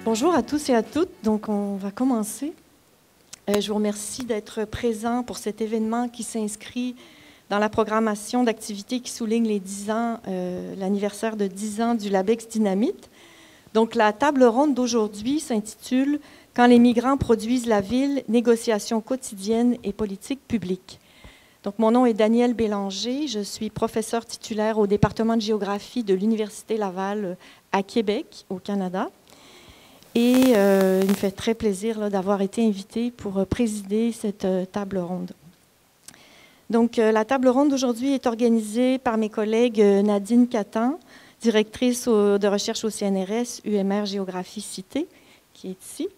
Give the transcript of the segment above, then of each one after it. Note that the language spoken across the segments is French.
Bonjour à tous et à toutes. Donc, on va commencer. Je vous remercie d'être présents pour cet événement qui s'inscrit dans la programmation d'activités qui souligne les 10 ans, l'anniversaire de 10 ans du LABEX Dynamite. Donc, la table ronde d'aujourd'hui s'intitule « Quand les migrants produisent la ville, négociations quotidiennes et politiques publiques ». Donc, mon nom est Danielle Bélanger. Je suis professeure titulaire au département de géographie de l'Université Laval à Québec, au Canada. Et il me fait très plaisir d'avoir été invitée pour présider cette table ronde. Donc, la table ronde d'aujourd'hui est organisée par mes collègues Nadine Catan, directrice de recherche au CNRS, UMR Géographie Cité, qui est ici.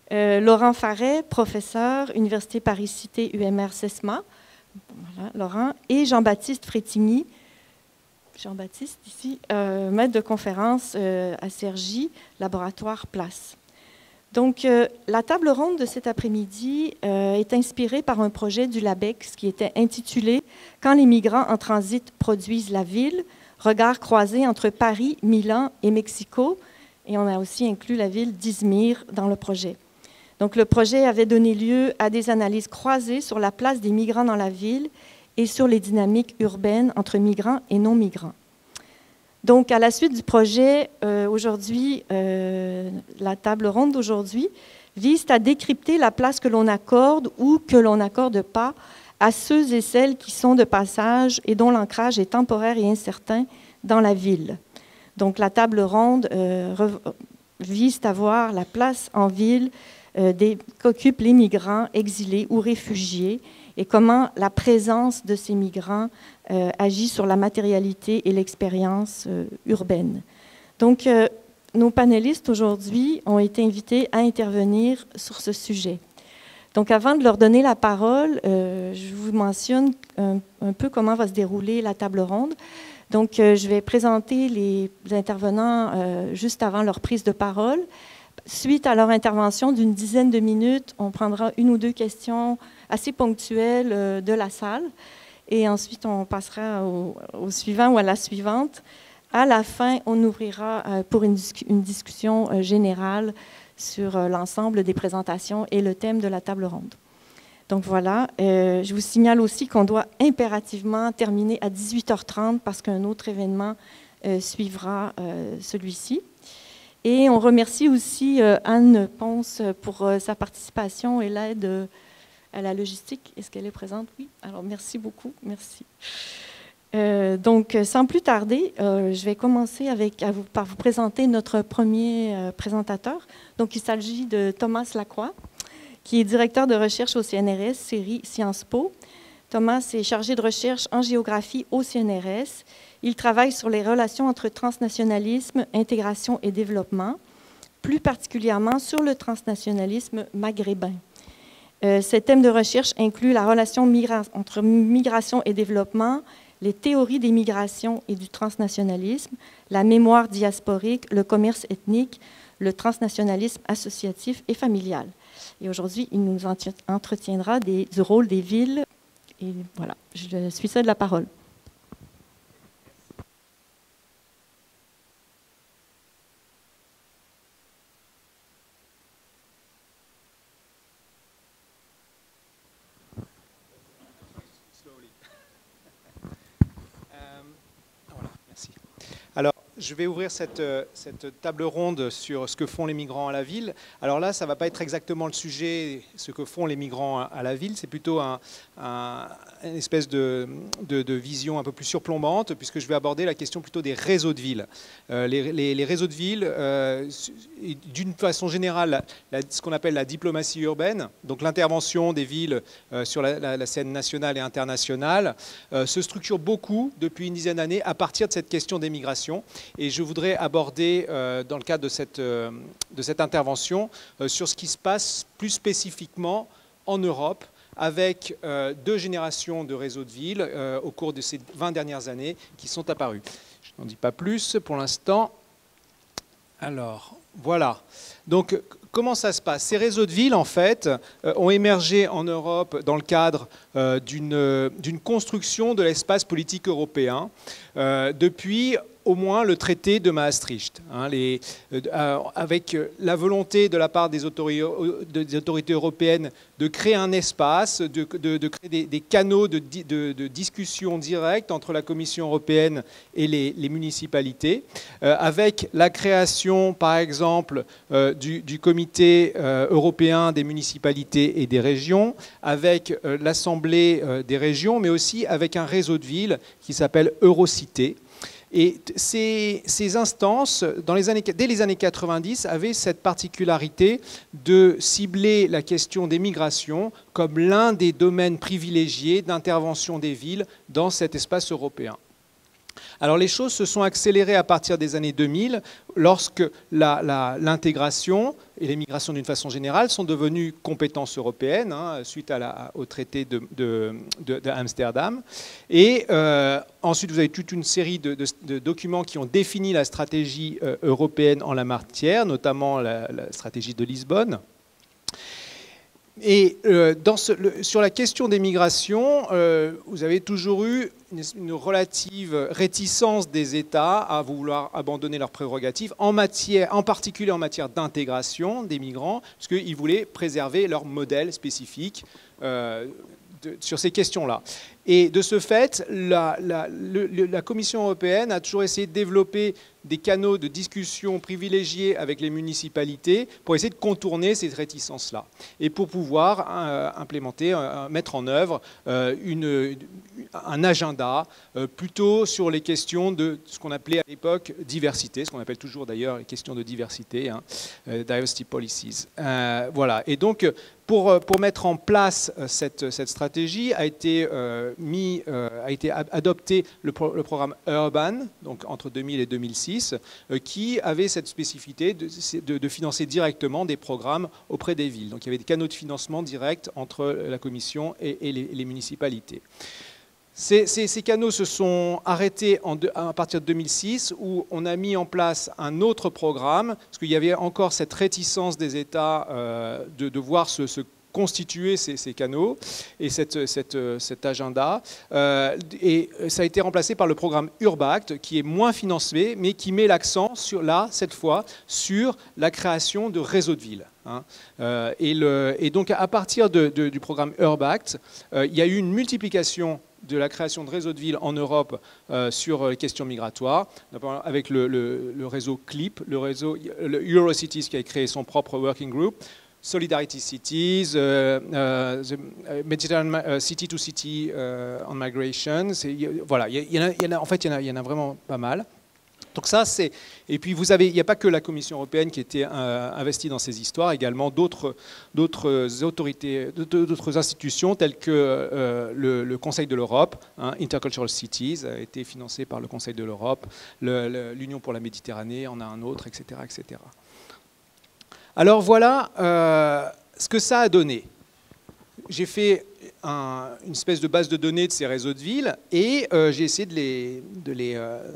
Laurent Farret, professeur, Université Paris-Cité, UMR CESMA. Voilà, Laurent. Et Jean-Baptiste Frétigny, Jean-Baptiste ici, maître de conférence à Cergy, laboratoire Place. Donc, la table ronde de cet après-midi est inspirée par un projet du LABEX qui était intitulé « Quand les migrants en transit produisent la ville, regard croisé entre Paris, Milan et Mexico ». Et on a aussi inclus la ville d'Izmir dans le projet. Donc, le projet avait donné lieu à des analyses croisées sur la place des migrants dans la ville et sur les dynamiques urbaines entre migrants et non-migrants. Donc, à la suite du projet, aujourd'hui, la table ronde d'aujourd'hui vise à décrypter la place que l'on accorde ou que l'on n'accorde pas à ceux et celles qui sont de passage et dont l'ancrage est temporaire et incertain dans la ville. Donc, la table ronde vise à voir la place en ville qu'occupent les migrants exilés ou réfugiés et comment la présence de ces migrants agit sur la matérialité et l'expérience urbaine. Donc, nos panélistes aujourd'hui ont été invités à intervenir sur ce sujet. Donc, avant de leur donner la parole, je vous mentionne un peu comment va se dérouler la table ronde. Donc, je vais présenter les intervenants juste avant leur prise de parole. Suite à leur intervention d'une dizaine de minutes, on prendra une ou deux questions assez ponctuelles de la salle et ensuite on passera au suivant ou à la suivante. À la fin, on ouvrira pour une discussion générale sur l'ensemble des présentations et le thème de la table ronde. Donc voilà, je vous signale aussi qu'on doit impérativement terminer à 18h30 parce qu'un autre événement suivra celui-ci. Et on remercie aussi Anne Ponce pour sa participation et l'aide à la logistique. Est-ce qu'elle est présente? Oui. Alors, merci beaucoup. Merci. Donc, sans plus tarder, je vais commencer par vous présenter notre premier présentateur. Donc, il s'agit de Thomas Lacroix, qui est directeur de recherche au CNRS, série Sciences Po. Thomas est chargé de recherche en géographie au CNRS. Il travaille sur les relations entre transnationalisme, intégration et développement, plus particulièrement sur le transnationalisme maghrébin. Ces thèmes de recherche incluent la relation entre migration et développement, les théories des migrations et du transnationalisme, la mémoire diasporique, le commerce ethnique, le transnationalisme associatif et familial. Et aujourd'hui, il nous entretiendra du rôle des villes. Et voilà, je suis celle de la parole. Je vais ouvrir cette table ronde sur ce que font les migrants à la ville. Alors là, ça ne va pas être exactement le sujet, ce que font les migrants à la ville. C'est plutôt une espèce de vision un peu plus surplombante, puisque je vais aborder la question plutôt des réseaux de villes. Les réseaux de villes, d'une façon générale, ce qu'on appelle la diplomatie urbaine, donc l'intervention des villes sur la scène nationale et internationale, se structure beaucoup depuis une dizaine d'années à partir de cette question des migrations. Et je voudrais aborder, dans le cadre de cette intervention, sur ce qui se passe plus spécifiquement en Europe, avec deux générations de réseaux de villes au cours de ces 20 dernières années qui sont apparus. Je n'en dis pas plus pour l'instant. Alors, voilà. Donc, comment ça se passe? Ces réseaux de villes, en fait, ont émergé en Europe dans le cadre d'une construction de l'espace politique européen depuis au moins le traité de Maastricht, hein, avec la volonté de la part des autorités européennes de créer un espace, de créer des canaux de discussion directe entre la Commission européenne et les municipalités, avec la création, par exemple, du Comité européen des municipalités et des régions, avec l'Assemblée des régions, mais aussi avec un réseau de villes qui s'appelle Eurocité. Et ces instances, dès les années 90, avaient cette particularité de cibler la question des migrations comme l'un des domaines privilégiés d'intervention des villes dans cet espace européen. Alors les choses se sont accélérées à partir des années 2000, lorsque l'intégration et les migrations d'une façon générale sont devenues compétences européennes, hein, suite au traité d'Amsterdam. Et ensuite, vous avez toute une série de documents qui ont défini la stratégie européenne en la matière, notamment la stratégie de Lisbonne. Et sur la question des migrations, vous avez toujours eu une relative réticence des États à vouloir abandonner leurs prérogatives, en particulier en matière d'intégration des migrants, parce qu'ils voulaient préserver leur modèle spécifique sur ces questions-là. Et de ce fait, la Commission européenne a toujours essayé de développer des canaux de discussion privilégiés avec les municipalités pour essayer de contourner ces réticences-là et pour pouvoir mettre en œuvre un agenda plutôt sur les questions de ce qu'on appelait à l'époque diversité, ce qu'on appelle toujours d'ailleurs les questions de diversité, hein, diversity policies. Voilà. Et donc, pour mettre en place cette stratégie, a été adopté le programme Urban, donc entre 2000 et 2006, qui avait cette spécificité de financer directement des programmes auprès des villes. Donc il y avait des canaux de financement directs entre la Commission et les municipalités. Ces canaux se sont arrêtés à partir de 2006, où on a mis en place un autre programme, parce qu'il y avait encore cette réticence des États de voir se constituer ces canaux et cet agenda. Et ça a été remplacé par le programme Urbact, qui est moins financé, mais qui met l'accent cette fois, sur la création de réseaux de villes. Hein. Et donc, à partir du programme Urbact, il y a eu une multiplication de la création de réseaux de villes en Europe sur les questions migratoires, avec le réseau CLIP, le Eurocities qui a créé son propre working group, Solidarity Cities, Mediterranean City to City on Migration. Voilà, il y en a vraiment pas mal. Donc ça, et puis il n'y a pas que la Commission européenne qui était investie dans ces histoires, également d'autres autorités, d'autres institutions telles que le Conseil de l'Europe, hein, Intercultural Cities a été financé par le Conseil de l'Europe, l'Union pour la Méditerranée en a un autre, etc., etc. Alors voilà ce que ça a donné. J'ai fait une espèce de base de données de ces réseaux de villes et j'ai essayé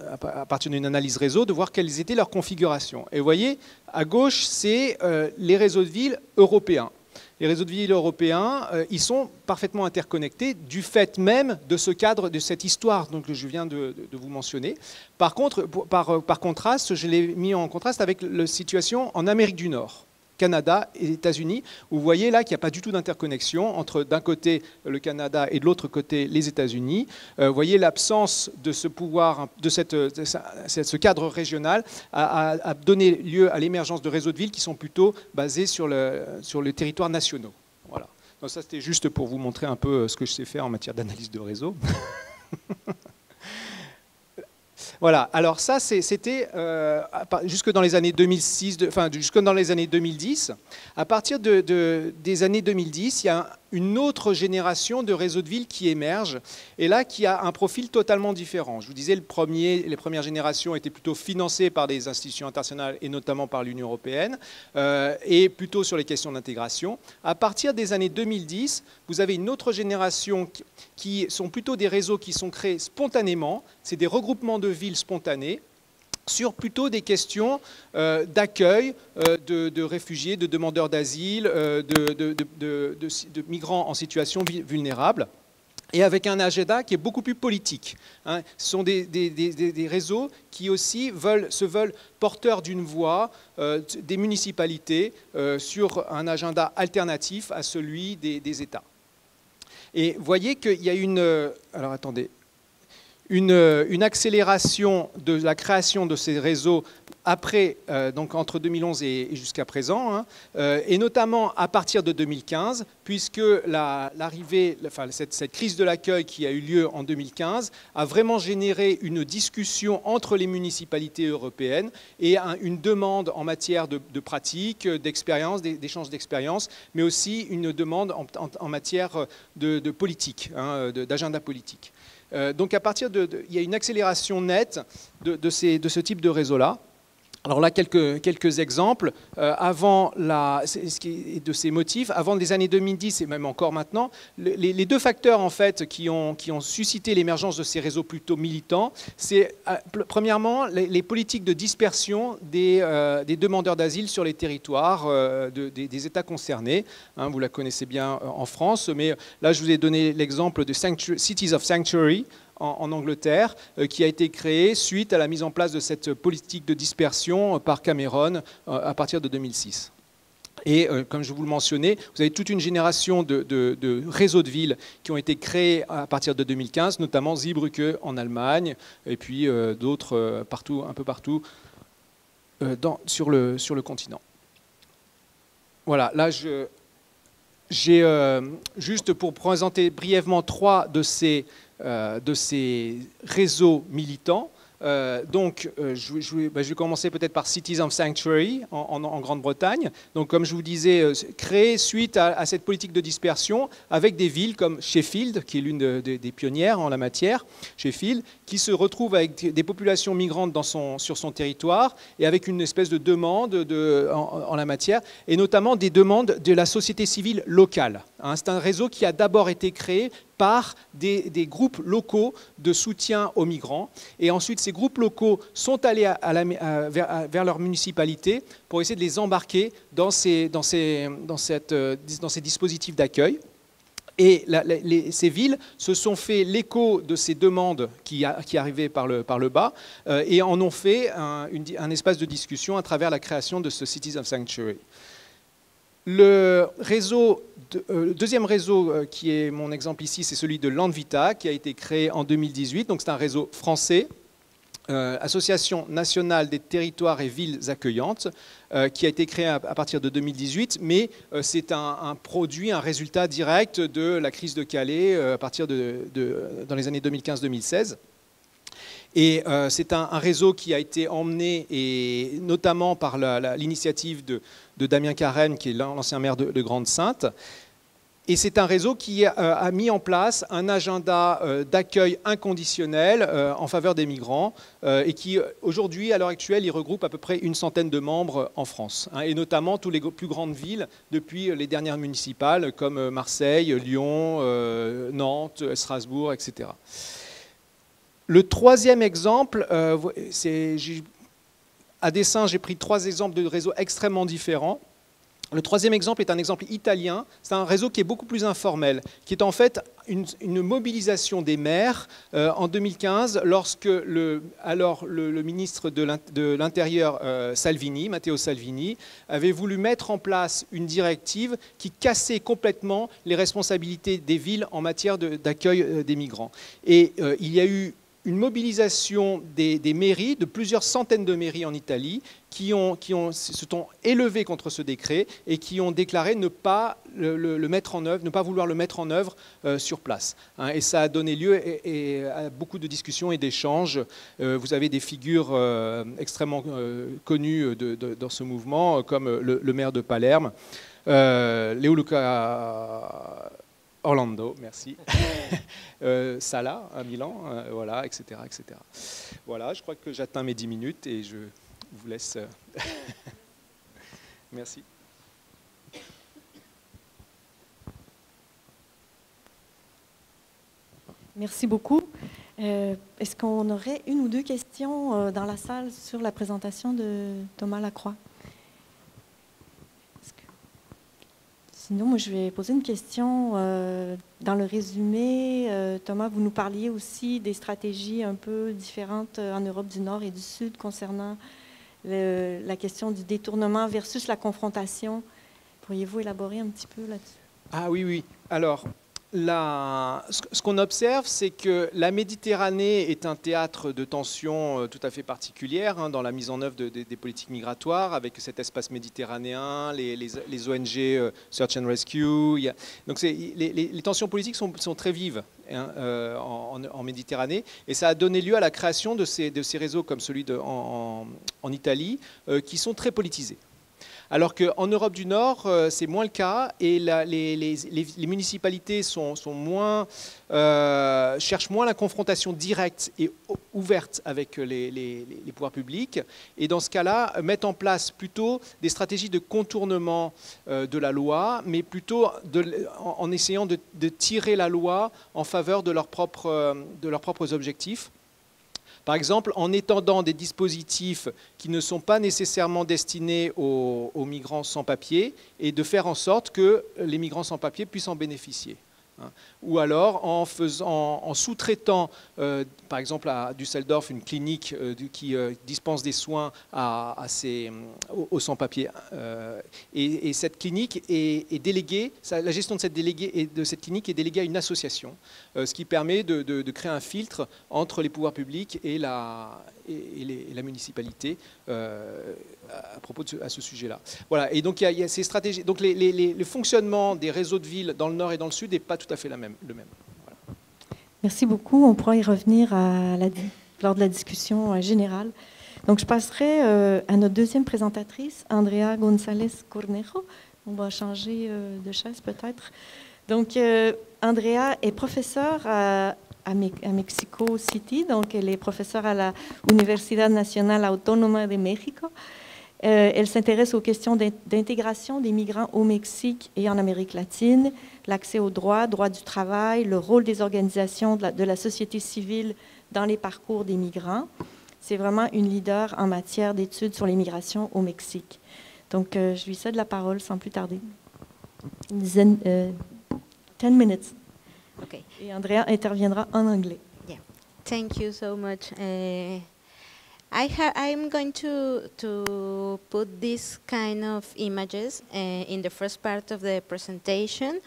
à partir d'une analyse réseau, de voir quelles étaient leurs configurations. Et vous voyez, à gauche, c'est les réseaux de villes européens. Les réseaux de villes européens, ils sont parfaitement interconnectés du fait même de ce cadre, de cette histoire que je viens de vous mentionner. Par contre, par contraste, je l'ai mis en contraste avec la situation en Amérique du Nord, Canada et États-Unis, où vous voyez là qu'il n'y a pas du tout d'interconnexion entre d'un côté le Canada et de l'autre côté les États-Unis. Vous voyez l'absence de ce pouvoir, de ce cadre régional a donné lieu à l'émergence de réseaux de villes qui sont plutôt basés sur les territoires nationaux. Voilà. Donc ça, c'était juste pour vous montrer un peu ce que je sais faire en matière d'analyse de réseau. Voilà, alors ça c'était jusque dans les années 2006, jusque dans les années 2010. À partir des années 2010, il y a une autre génération de réseaux de villes qui émerge, et là qui a un profil totalement différent. Je vous disais, les premières générations étaient plutôt financées par des institutions internationales et notamment par l'Union européenne, et plutôt sur les questions d'intégration. À partir des années 2010, vous avez une autre génération qui sont plutôt des réseaux qui sont créés spontanément, c'est des regroupements de villes spontanés, sur plutôt des questions d'accueil de réfugiés, de demandeurs d'asile, de migrants en situation vulnérable. et avec un agenda qui est beaucoup plus politique. Hein. Ce sont des réseaux qui aussi se veulent porteurs d'une voix des municipalités sur un agenda alternatif à celui des États. Et vous voyez qu'il y a alors attendez, une accélération de la création de ces réseaux après, donc entre 2011 et jusqu'à présent, hein, et notamment à partir de 2015, puisque cette crise de l'accueil qui a eu lieu en 2015 a vraiment généré une discussion entre les municipalités européennes et une demande en matière de pratique, d'expérience, d'échange d'expérience, mais aussi une demande en matière de politique, hein, d'agenda politique. Donc à partir il y a une accélération nette de ce type de réseau-là. Alors là, quelques exemples. De ces motifs, avant les années 2010 et même encore maintenant, les deux facteurs en fait qui ont suscité l'émergence de ces réseaux plutôt militants, c'est premièrement les politiques de dispersion des demandeurs d'asile sur les territoires des États concernés. Hein, vous la connaissez bien en France, mais là je vous ai donné l'exemple de Cities of Sanctuary en Angleterre, qui a été créé suite à la mise en place de cette politique de dispersion par Cameron à partir de 2006. Et comme je vous le mentionnais, vous avez toute une génération de réseaux de villes qui ont été créés à partir de 2015, notamment Zeebrugge en Allemagne, et puis d'autres un peu partout sur le continent. Voilà, là j'ai juste pour présenter brièvement 3 de ces réseaux militants. Je vais commencer peut-être par Cities of Sanctuary en Grande-Bretagne. Donc, comme je vous disais, créé suite à cette politique de dispersion avec des villes comme Sheffield, qui est l'une des pionnières en la matière, Sheffield, qui se retrouve avec des populations migrantes sur son territoire et avec une espèce de demande en la matière, et notamment des demandes de la société civile locale. Hein, c'est un réseau qui a d'abord été créé par des groupes locaux de soutien aux migrants. Et ensuite, ces groupes locaux sont allés vers leur municipalité pour essayer de les embarquer dans ces dispositifs d'accueil. Et ces villes se sont fait l'écho de ces demandes qui arrivaient par le bas et en ont fait un espace de discussion à travers la création de ce Cities of Sanctuary. Le deuxième réseau qui est mon exemple ici, c'est celui de Landvita, qui a été créé en 2018. Donc c'est un réseau français, Association nationale des territoires et villes accueillantes, qui a été créé à partir de 2018, mais c'est un résultat direct de la crise de Calais à partir dans les années 2015-2016. Et c'est un réseau qui a été emmené, et notamment par l'initiative de Damien Carême, qui est l'ancien maire de Grande-Synthe. Et c'est un réseau qui a mis en place un agenda d'accueil inconditionnel en faveur des migrants et qui, aujourd'hui, à l'heure actuelle, il regroupe à peu près une centaine de membres en France. Hein, et notamment toutes les plus grandes villes depuis les dernières municipales comme Marseille, Lyon, Nantes, Strasbourg, etc. Le troisième exemple, à dessein, j'ai pris 3 exemples de réseaux extrêmement différents. Le troisième exemple est un exemple italien. C'est un réseau qui est beaucoup plus informel, qui est en fait une mobilisation des maires en 2015, lorsque le ministre de l'Intérieur, Matteo Salvini, avait voulu mettre en place une directive qui cassait complètement les responsabilités des villes en matière d'accueil des migrants. Et il y a eu une mobilisation des mairies, de plusieurs centaines de mairies en Italie, qui se sont élevées contre ce décret et qui ont déclaré ne pas le mettre en œuvre, ne pas vouloir le mettre en œuvre sur place. Hein, et ça a donné lieu à beaucoup de discussions et d'échanges. Vous avez des figures extrêmement connues dans ce mouvement, comme le maire de Palerme, Leoluca Orlando, merci. Sala à Milan, voilà, etc., etc. Voilà, je crois que j'atteins mes 10 minutes et je vous laisse. Merci. Merci beaucoup. Est-ce qu'on aurait 1 ou 2 questions dans la salle sur la présentation de Thomas Lacroix? Sinon, moi, je vais poser une question. Dans le résumé, Thomas, vous nous parliez aussi des stratégies un peu différentes en Europe du Nord et du Sud concernant la question du détournement versus la confrontation. Pourriez-vous élaborer un petit peu là-dessus? Ah oui, oui. Alors, ce qu'on observe, c'est que la Méditerranée est un théâtre de tensions tout à fait particulière hein, dans la mise en œuvre des politiques migratoires, avec cet espace méditerranéen, les ONG Search and Rescue. Donc les tensions politiques sont très vives hein, en Méditerranée, et ça a donné lieu à la création de ces réseaux comme celui en Italie, qui sont très politisés. Alors qu'en Europe du Nord, c'est moins le cas et les municipalités cherchent moins la confrontation directe et ouverte avec les pouvoirs publics et dans ce cas-là, mettent en place plutôt des stratégies de contournement de la loi, mais plutôt en essayant de tirer la loi en faveur de leurs propres objectifs. Par exemple, en étendant des dispositifs qui ne sont pas nécessairement destinés aux migrants sans papier et de faire en sorte que les migrants sans papier puissent en bénéficier. Ou alors en sous-traitant, par exemple à Düsseldorf, une clinique qui dispense des soins aux sans-papiers. Et cette clinique est déléguée, la gestion de cette clinique est déléguée à une association, ce qui permet de créer un filtre entre les pouvoirs publics et la municipalité à ce sujet-là. Voilà. Et donc il y a ces stratégies. Donc le fonctionnement des réseaux de villes dans le nord et dans le sud n'est pas tout à fait le même. Voilà. Merci beaucoup. On pourra y revenir lors de la discussion générale. Donc je passerai à notre deuxième présentatrice, Andrea González Cornejo. On va changer de chaise peut-être. Donc Andrea est professeure à Mexico City, donc elle est professeure à la Universidad Nacional Autónoma de México. Elle s'intéresse aux questions d'intégration des migrants au Mexique et en Amérique latine, l'accès aux droits du travail, le rôle des organisations de la société civile dans les parcours des migrants. C'est vraiment une leader en matière d'études sur les migrations au Mexique. Donc, je lui cède la parole sans plus tarder. 10 minutes. Okay. Et Andrea interviendra en anglais. Yeah. Thank you so much. I'm going to put these kind of images in the first part of the presentation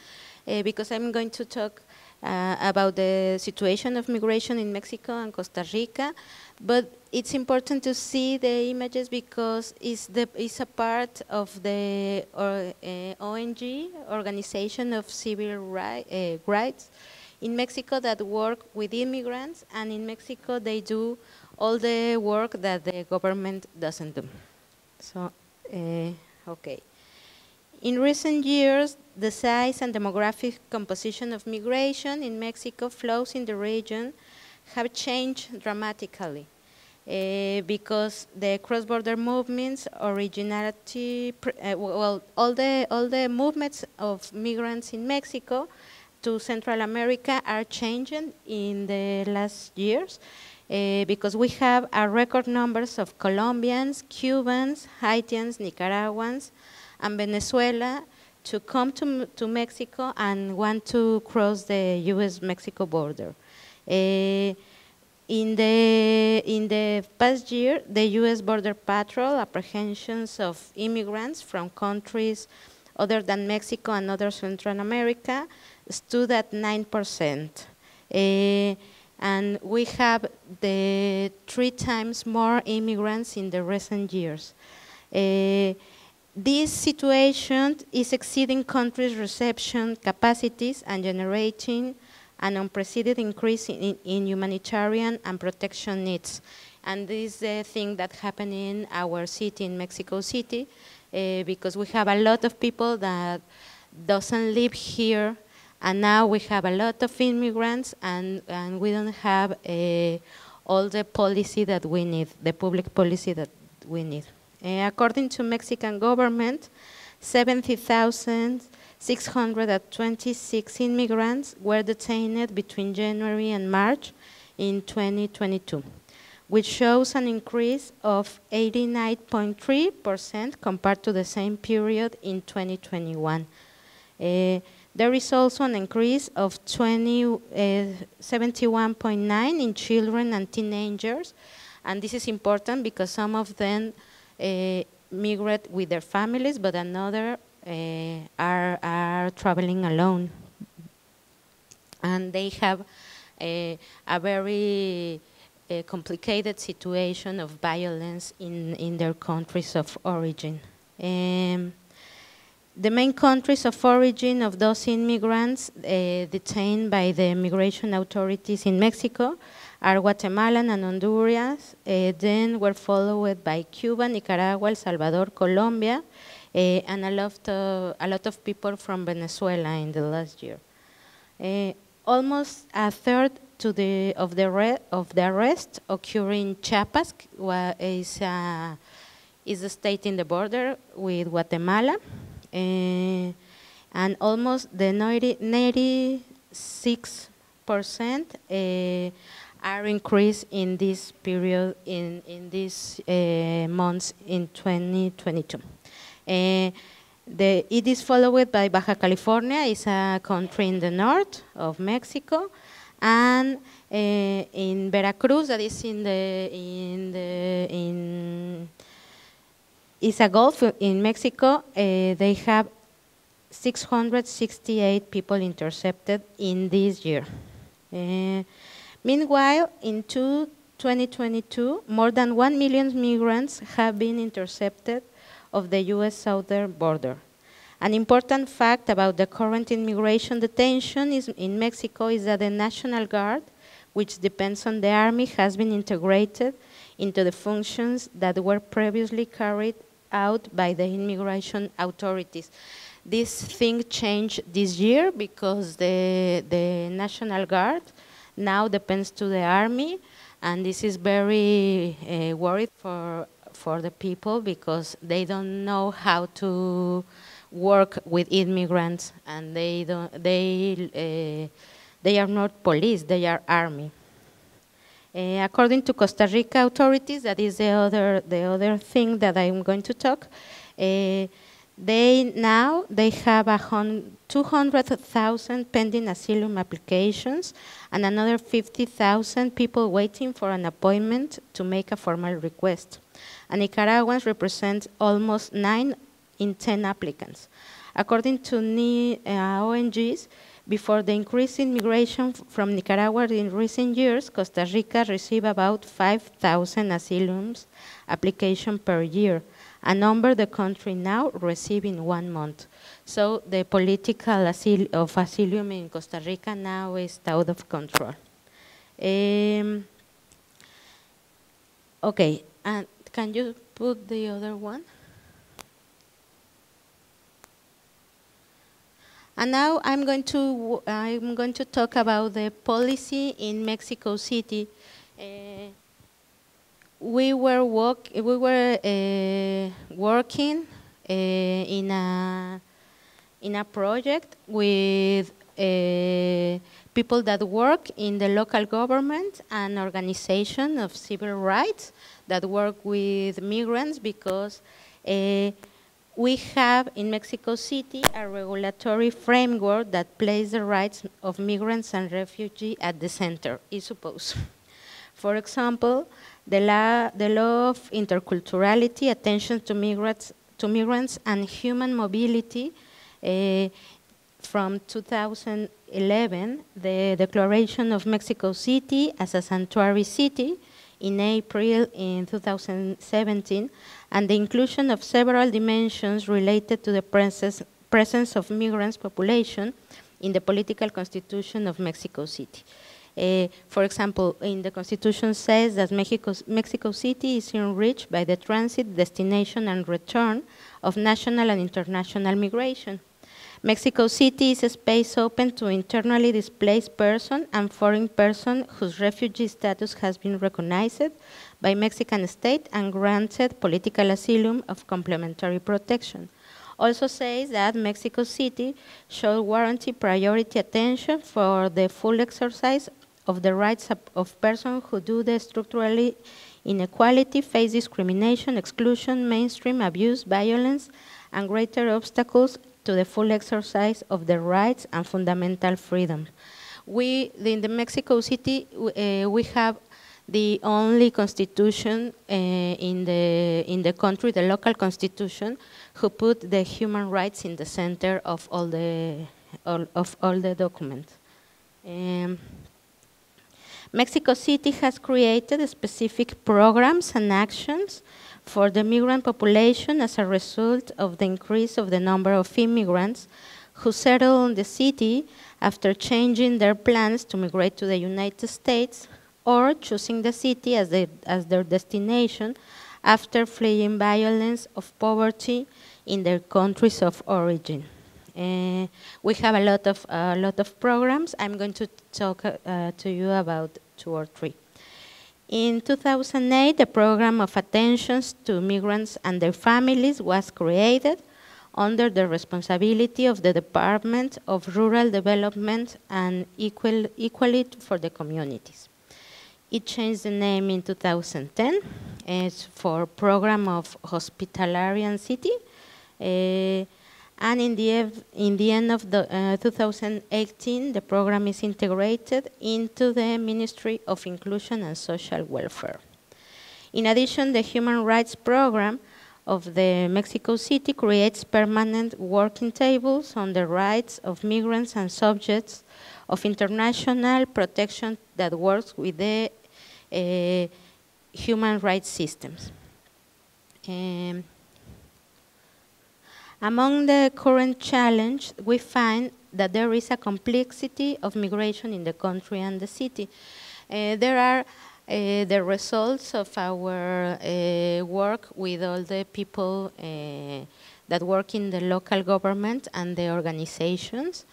because I'm going to talk about the situation of migration in Mexico and Costa Rica. But it's important to see the images because it's a part of the ONG, Organization of Civil Rights, in Mexico that work with immigrants, and in Mexico they do all the work that the government doesn't do. So, okay. In recent years, the size and demographic composition of migration in Mexico flows in the region have changed dramatically because the cross-border movements all the movements of migrants in Mexico to Central America are changing in the last years. Because we have a record numbers of Colombians, Cubans, Haitians, Nicaraguans, and Venezuela to come to Mexico and want to cross the U.S.-Mexico border. In the past year, the U.S. Border Patrol apprehensions of immigrants from countries other than Mexico and other Central America stood at 9%. And we have the 3 times more immigrants in the recent years. This situation is exceeding countries' reception capacities and generating an unprecedented increase in humanitarian and protection needs. And this is the thing that happened in our city, in Mexico City, because we have a lot of people that doesn't live here. And now we have a lot of immigrants, and we don't have all the policy that we need, the public policy that we need. According to Mexican government, 70,626 immigrants were detained between January and March in 2022, which shows an increase of 89.3% compared to the same period in 2021. There is also an increase of 71.9 in children and teenagers, and this is important because some of them migrate with their families, but another are traveling alone. And they have a very complicated situation of violence in their countries of origin. The main countries of origin of those immigrants detained by the immigration authorities in Mexico are Guatemala and Honduras, then were followed by Cuba, Nicaragua, El Salvador, Colombia, and a lot of people from Venezuela in the last year. Almost a third of the arrest occur in Chiapas, is a state in the border with Guatemala. And almost the 96% are increased in this period, in these months in 2022. It is followed by Baja California, is a country in the north of Mexico, and in Veracruz, that is is a Gulf in Mexico. They have 668 people intercepted in this year. Meanwhile, in 2022, more than 1 million migrants have been intercepted of the U.S. southern border. An important fact about the current immigration detention in Mexico is that the National Guard, which depends on the Army, has been integrated into the functions that were previously carried out by the immigration authorities. This thing changed this year because the National Guard now depends to the Army, and this is very worried for the people because they don't know how to work with immigrants, and they are not police, they are Army. According to Costa Rica authorities, that is the other thing that I'm going to talk. They have 200,000 pending asylum applications and another 50,000 people waiting for an appointment to make a formal request. And Nicaraguans represent almost 9 in 10 applicants. According to ONGs, before the increase in migration from Nicaragua in recent years, Costa Rica received about 5,000 asylum applications per year, a number the country now receives in 1 month. So the political asylum in Costa Rica now is out of control. Okay, and can you put the other one? And now I'm going to talk about the policy in Mexico City. We were working in a project with people that work in the local government and organization of civil rights that work with migrants, because we have in Mexico City a regulatory framework that places the rights of migrants and refugees at the center, I suppose. For example, the law of interculturality, attention to migrants and human mobility. From 2011, the Declaration of Mexico City as a sanctuary city in April in 2017, and the inclusion of several dimensions related to the presence of migrants population in the political constitution of Mexico City. For example, in the constitution says that Mexico City is enriched by the transit, destination, and return of national and international migration. Mexico City is a space open to internally displaced persons and foreign persons whose refugee status has been recognized by Mexican state and granted political asylum of complementary protection. Also says that Mexico City should warranty priority attention for the full exercise of the rights of persons who do the structurally inequality, face discrimination, exclusion, mainstream abuse, violence, and greater obstacles to the full exercise of their rights and fundamental freedom. In the Mexico City, we have the only constitution in the country, the local constitution, who put the human rights in the center of all the documents. Mexico City has created specific programs and actions for the migrant population as a result of the increase of the number of immigrants who settle in the city after changing their plans to migrate to the United States or choosing the city as their destination after fleeing violence or poverty in their countries of origin. We have a lot of programs. I'm going to talk to you about 2 or 3. In 2008, the program of attentions to migrants and their families was created under the responsibility of the Department of Rural Development and Equality for the Communities. It changed the name in 2010. It's for Program of Hospitalarian City. And in the end of 2018, the program is integrated into the Ministry of Inclusion and Social Welfare. In addition, the Human Rights Program of the Mexico City creates permanent working tables on the rights of migrants and subjects of international protection that works with the human rights systems. Among the current challenge, we find that there is a complexity of migration in the country and the city. There are the results of our work with all the people that work in the local government and the organizations.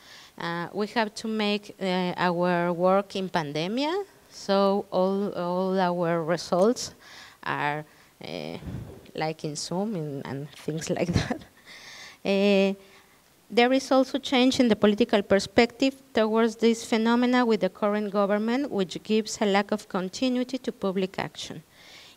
We have to make our work in pandemia, so all our results are like in Zoom and things like that. There is also change in the political perspective towards this phenomena with the current government, which gives a lack of continuity to public action.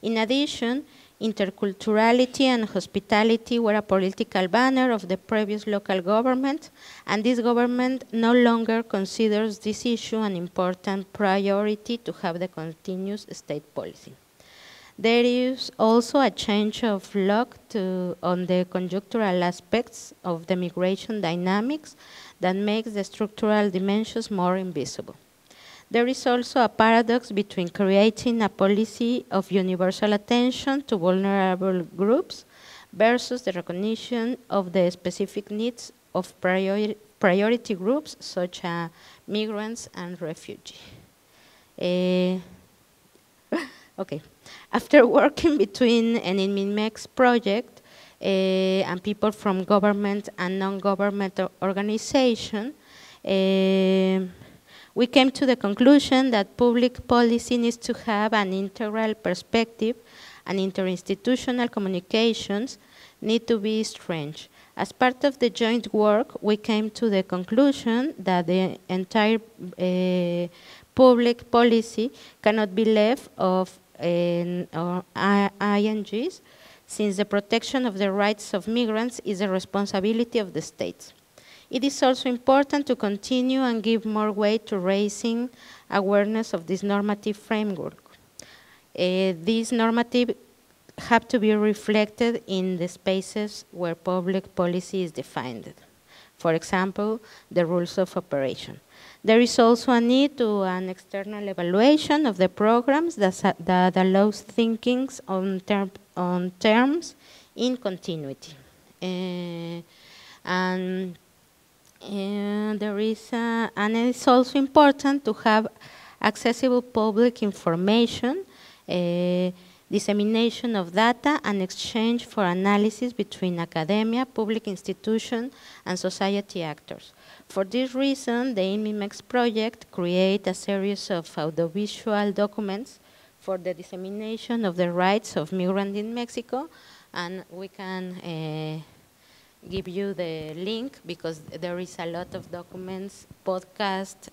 In addition, interculturality and hospitality were a political banner of the previous local government, and this government no longer considers this issue an important priority to have the continuous state policy. There is also a change of look on the conjunctural aspects of the migration dynamics that makes the structural dimensions more invisible. There is also a paradox between creating a policy of universal attention to vulnerable groups versus the recognition of the specific needs of priority groups such as migrants and refugees. Okay. After working between an INMIMEX project and people from government and non-government organizations, we came to the conclusion that public policy needs to have an integral perspective and interinstitutional communications need to be strengthened. As part of the joint work, we came to the conclusion that the entire public policy cannot be left of INGs, since the protection of the rights of migrants is a responsibility of the states. It is also important to continue and give more weight to raising awareness of this normative framework. These normative have to be reflected in the spaces where public policy is defined. For example, the rules of operation. There is also a need to an external evaluation of the programs that allows thinking on terms in continuity. And it's also important to have accessible public information, dissemination of data, and exchange for analysis between academia, public institutions, and society actors. For this reason, the INMIMEX project created a series of audiovisual documents for the dissemination of the rights of migrants in Mexico, and we can give you the link because there is a lot of documents, podcasts,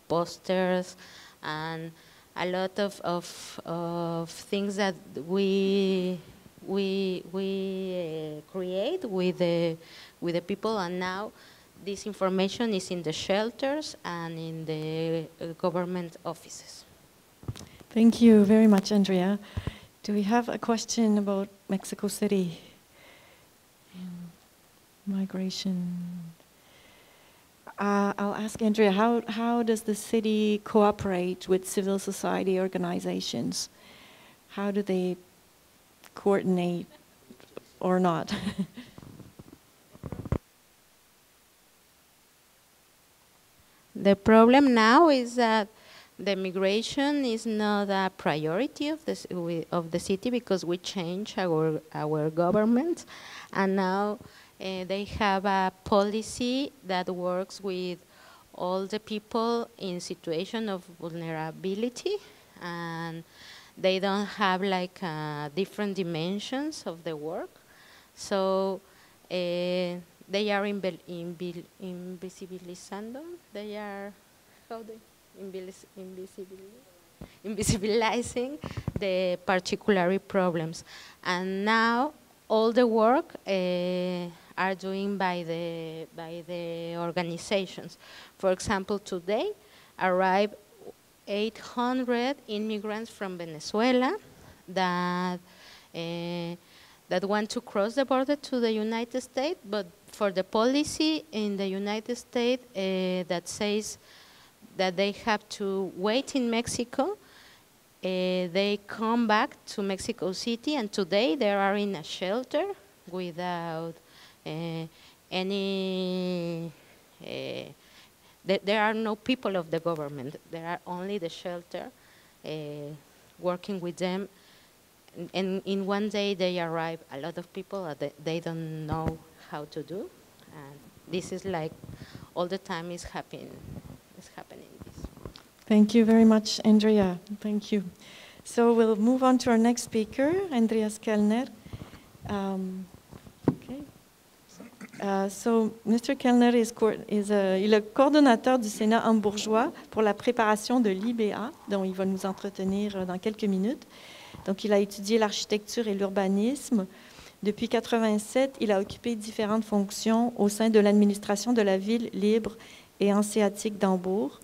posters, and a lot of things that we we create with the people, and now this information is in the shelters and in the government offices. Thank you very much, Andrea. Do we have a question about Mexico City? Migration. I'll ask Andrea, how does the city cooperate with civil society organizations? How do they coordinate or not? The problem now is that the migration is not a priority of the city, because we changed our government, and now they have a policy that works with all the people in situation of vulnerability, and they don't have like different dimensions of the work. So they are invisibilizando. They are invisibilizing the particular problems, and now all the work are doing by the organizations. For example, today arrived 800 immigrants from Venezuela that want to cross the border to the United States, but for the policy in the United States that says that they have to wait in Mexico, they come back to Mexico City, and today they are in a shelter without any, there are no people of the government. There are only the shelter working with them. And in one day they arrive a lot of people that they don't know how to do. And this is like all the time is happening this. Thank you very much, Andrea. Thank you. So we'll move on to our next speaker, Andreas Kellner. So Mr. Kellner is le coordonnateur du Sénat hambourgeois pour la préparation de l'IBA, dont il va nous entretenir dans quelques minutes. Donc, il a étudié l'architecture et l'urbanisme. Depuis 1987, il a occupé différentes fonctions au sein de l'administration de la ville libre et hanséatique d'Hambourg.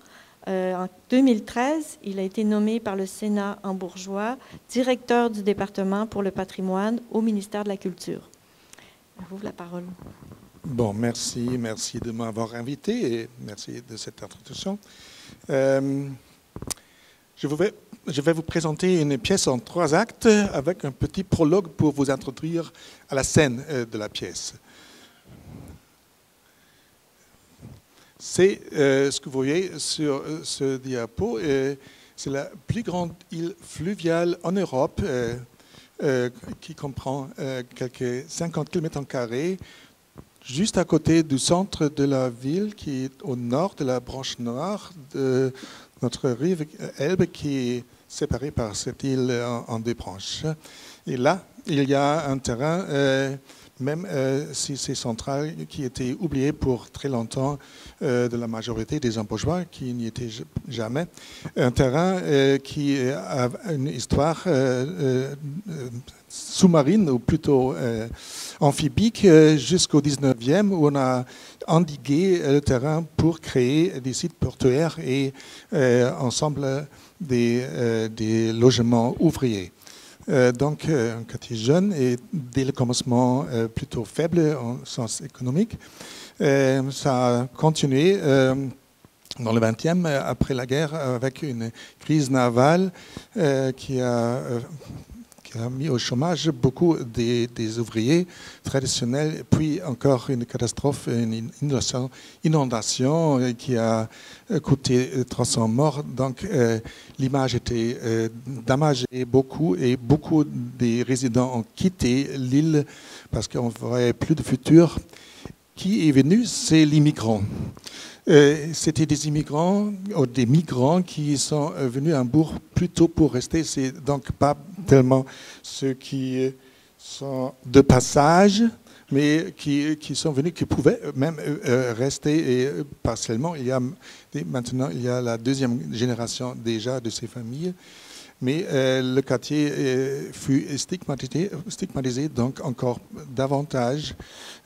En 2013, il a été nommé par le Sénat hambourgeois directeur du département pour le patrimoine au ministère de la Culture. Je vous ouvre la parole. Bon, merci de m'avoir invité et merci de cette introduction. Je vais vous présenter une pièce en 3 actes avec un petit prologue pour vous introduire à la scène de la pièce. C'est ce que vous voyez sur ce diapo. C'est la plus grande île fluviale en Europe qui comprend quelques 50 km², juste à côté du centre de la ville, qui est au nord de la branche nord de notre rive Elbe, qui est séparée par cette île en 2 branches. Et là, il y a un terrain, même si c'est central, qui était oublié pour très longtemps de la majorité des hambourgeois, qui n'y était jamais. Un terrain qui a une histoire sous-marine, ou plutôt amphibique, jusqu'au 19e, où on a endigué le terrain pour créer des sites portuaires et ensemble des logements ouvriers. Donc, un quartier jeune et dès le commencement plutôt faible en sens économique. Ça a continué dans le 20e, après la guerre, avec une crise navale qui a mis au chômage beaucoup des ouvriers traditionnels, puis encore une catastrophe, une inondation qui a coûté 300 morts. Donc l'image était damagée beaucoup et beaucoup des résidents ont quitté l'île parce qu'on ne voyait plus de futur. Qui est venu? C'est l'immigrant. C'était des immigrants ou des migrants qui sont venus à Hambourg plutôt pour rester. C'est donc pas tellement ceux qui sont de passage, mais qui sont venus, qui pouvaient même rester. Et partiellement, maintenant il y a la 2e génération déjà de ces familles. Mais le quartier fut stigmatisé donc encore davantage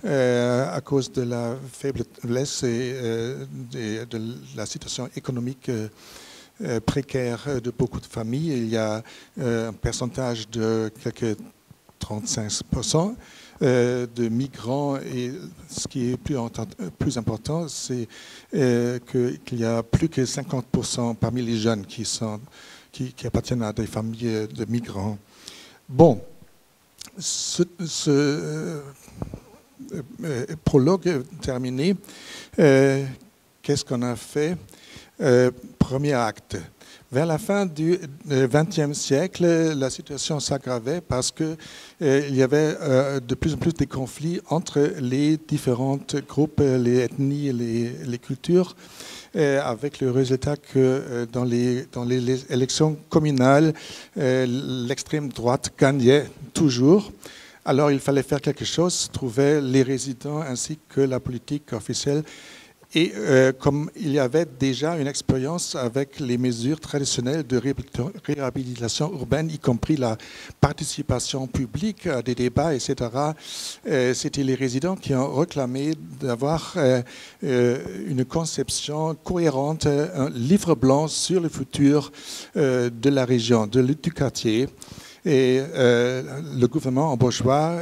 à cause de la faiblesse et de la situation économique précaire de beaucoup de familles. Il y a un pourcentage de quelques 35% de migrants, et ce qui est plus important, c'est qu'il y a plus que 50% parmi les jeunes qui appartiennent à des familles de migrants. Bon, ce prologue terminé, qu'est-ce qu'on a fait? Premier acte. Vers la fin du XXe siècle, la situation s'aggravait parce qu'il y avait de plus en plus de conflits entre les différents groupes, les ethnies, les cultures, avec le résultat que dans les élections communales, l'extrême droite gagnait toujours. Alors il fallait faire quelque chose, trouver les résidents ainsi que la politique officielle. Et comme il y avait déjà une expérience avec les mesures traditionnelles de réhabilitation urbaine, y compris la participation publique à des débats, etc., c'était les résidents qui ont réclamé d'avoir une conception cohérente, un livre blanc sur le futur de la région, du quartier. Et le gouvernement bourgeois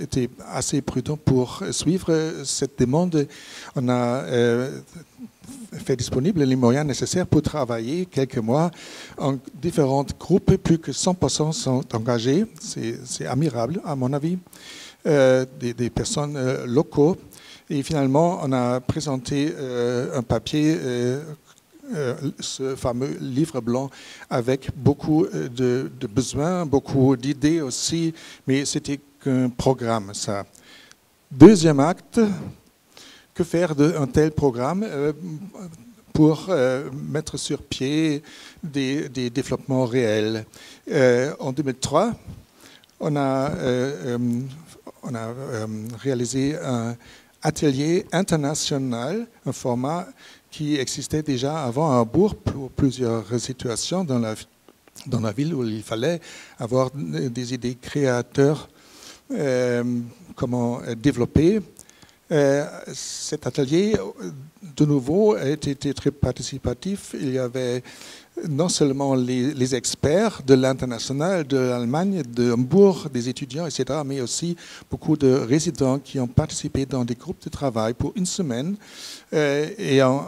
était assez prudent pour suivre cette demande. On a fait disponible les moyens nécessaires pour travailler quelques mois en différents groupes. Plus que 100% sont engagés. C'est admirable, à mon avis, des personnes locaux. Et finalement, on a présenté un papier, ce fameux livre blanc, avec beaucoup de besoins, beaucoup d'idées aussi, mais c'était qu'un programme, ça. Deuxième acte, que faire d'un tel programme pour mettre sur pied des développements réels? En 2003, on a réalisé un atelier international, un format qui existait déjà avant à Hambourg pour plusieurs situations dans la ville où il fallait avoir des idées créateurs, comment développer. Cet atelier, de nouveau, a été très participatif. Il y avait non seulement les experts de l'international, de l'Allemagne, de Hambourg, des étudiants, etc., mais aussi beaucoup de résidents qui ont participé dans des groupes de travail pour une semaine. Et on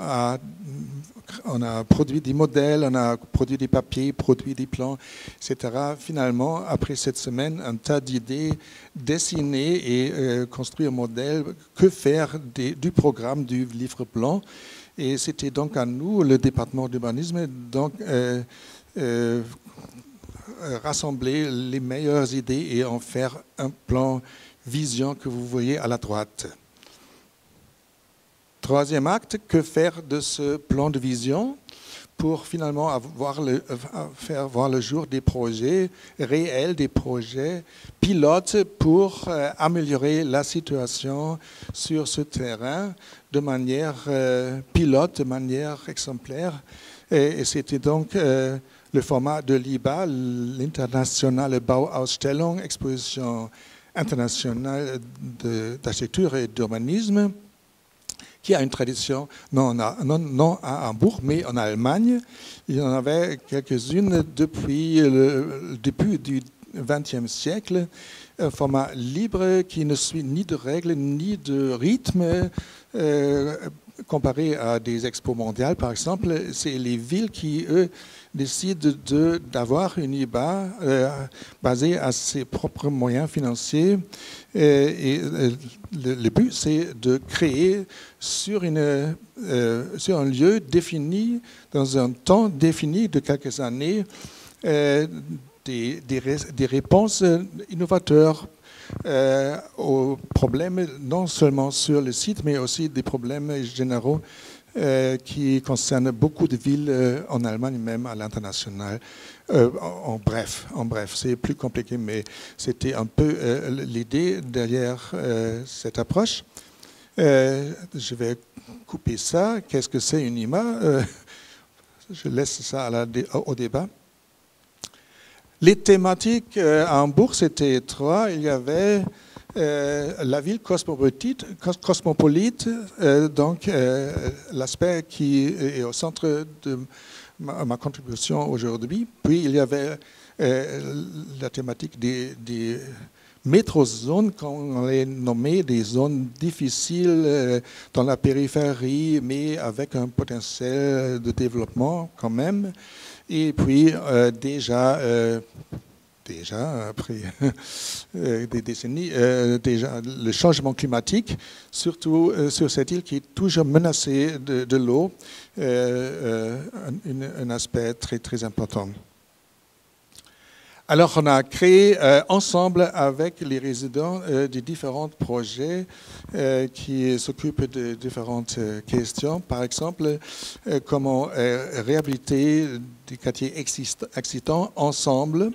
a produit des modèles, on a produit des papiers, produit des plans, etc. Finalement, après cette semaine, un tas d'idées dessinées et construire un modèle. Que faire du programme du livre blanc? Et c'était donc à nous, le département d'urbanisme, donc rassembler les meilleures idées et en faire un plan vision que vous voyez à la droite. Troisième acte, que faire de ce plan de vision pour finalement faire voir le jour des projets réels, des projets pilotes pour améliorer la situation sur ce terrain de manière pilote, de manière exemplaire. Et c'était donc le format de l'IBA, l'Internationale Bauausstellung, exposition internationale d'architecture et d'urbanisme, qui a une tradition, non à Hambourg, mais en Allemagne. Il y en avait quelques-unes depuis le début du XXe siècle. Un format libre qui ne suit ni de règles ni de rythme. Comparé à des expos mondiales, par exemple, c'est les villes qui, eux, décident d'avoir une IBA basée à ses propres moyens financiers. Et le but, c'est de créer sur un lieu défini, dans un temps défini de quelques années, des réponses innovateurs aux problèmes, non seulement sur le site, mais aussi des problèmes généraux qui concernent beaucoup de villes en Allemagne, même à l'international. En bref, c'est plus compliqué, mais c'était un peu l'idée derrière cette approche. Je vais couper ça. Qu'est-ce que c'est une IMA? Je laisse ça au débat. Les thématiques à Hambourg, c'était 3. Il y avait la ville cosmopolite, donc l'aspect qui est au centre de ma contribution aujourd'hui. Puis il y avait la thématique des métrozones, qu'on les nommait des zones difficiles dans la périphérie, mais avec un potentiel de développement quand même. Et puis déjà après des décennies, déjà le changement climatique, surtout sur cette île qui est toujours menacée de l'eau, un aspect très, très important. Alors, on a créé ensemble avec les résidents des différents projets qui s'occupent de différentes questions. Par exemple, comment réhabiliter des quartiers existants ensemble.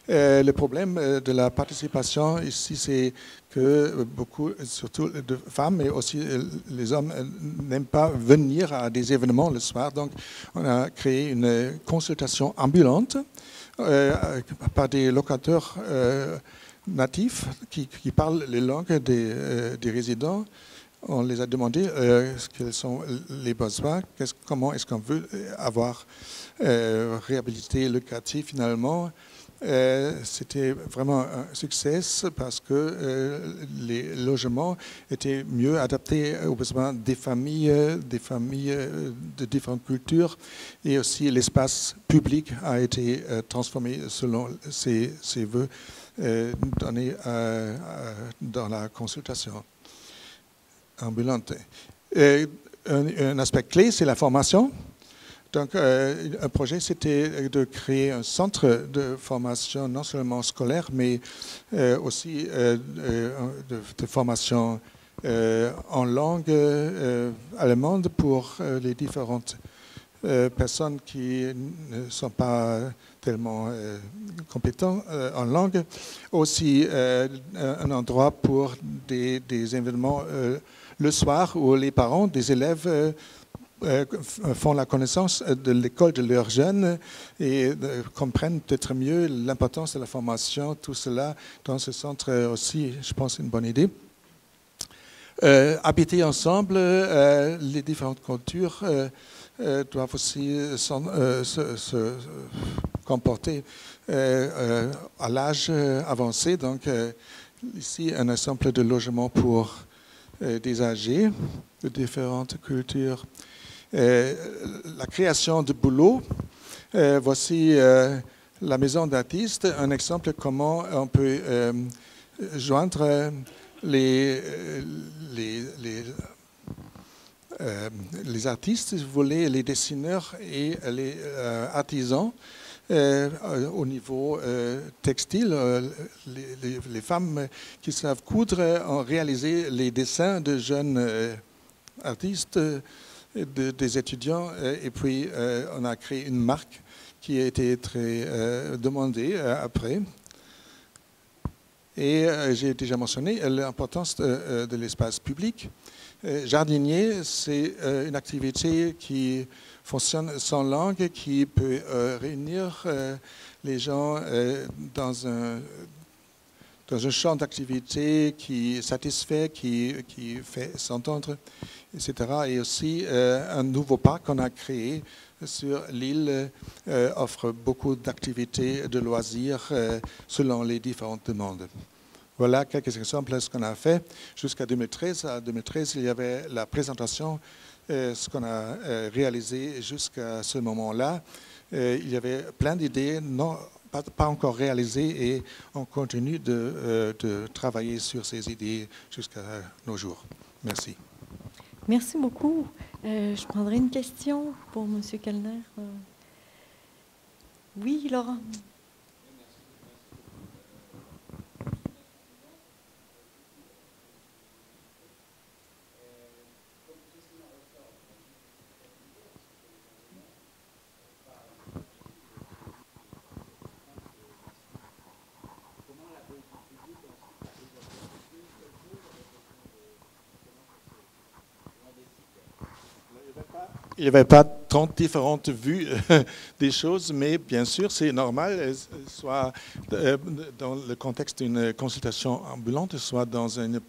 Le problème de la participation ici, c'est que beaucoup, surtout de femmes, mais aussi les hommes, n'aiment pas venir à des événements le soir. Donc, on a créé une consultation ambulante par des locateurs natifs qui parlent les langues des résidents. On les a demandé quels sont les besoins, comment est-ce qu'on veut avoir réhabilité le quartier finalement. C'était vraiment un succès parce que les logements étaient mieux adaptés aux besoins des familles de différentes cultures, et aussi l'espace public a été transformé selon ces vœux donnés dans la consultation ambulante. Un aspect clé, c'est la formation. Donc, un projet, c'était de créer un centre de formation non seulement scolaire, mais aussi de formation en langue allemande pour les différentes personnes qui ne sont pas tellement compétents en langue. Aussi, un endroit pour des événements le soir où les parents des élèves font la connaissance de l'école de leurs jeunes et comprennent peut-être mieux l'importance de la formation, tout cela dans ce centre aussi, je pense, une bonne idée. Habiter ensemble, les différentes cultures doivent aussi se comporter à l'âge avancé. Donc, ici, un exemple de logement pour des âgés de différentes cultures. La création de boulot. Voici la maison d'artistes, un exemple de comment on peut joindre les artistes, si vous voulez, les dessineurs et les artisans. Au niveau textile, les femmes qui savent coudre ont réalisé les dessins de jeunes artistes, des étudiants, et puis on a créé une marque qui a été très demandée après. Et j'ai déjà mentionné l'importance de l'espace public. Jardinier, c'est une activité qui fonctionne sans langue, qui peut réunir les gens dans un champ d'activité qui satisfait, qui fait s'entendre, etc. Et aussi, un nouveau parc qu'on a créé sur l'île offre beaucoup d'activités de loisirs selon les différentes demandes. Voilà quelques exemples de ce qu'on a fait jusqu'à 2013. En 2013, il y avait la présentation, ce qu'on a réalisé jusqu'à ce moment-là. Il y avait plein d'idées, pas encore réalisées, et on continue de travailler sur ces idées jusqu'à nos jours. Merci. Merci beaucoup. Je prendrai une question pour M. Kellner. Oui, Laurent. Il n'y avait pas 30 différentes vues des choses, mais bien sûr, c'est normal, soit dans le contexte d'une consultation ambulante, soit dans une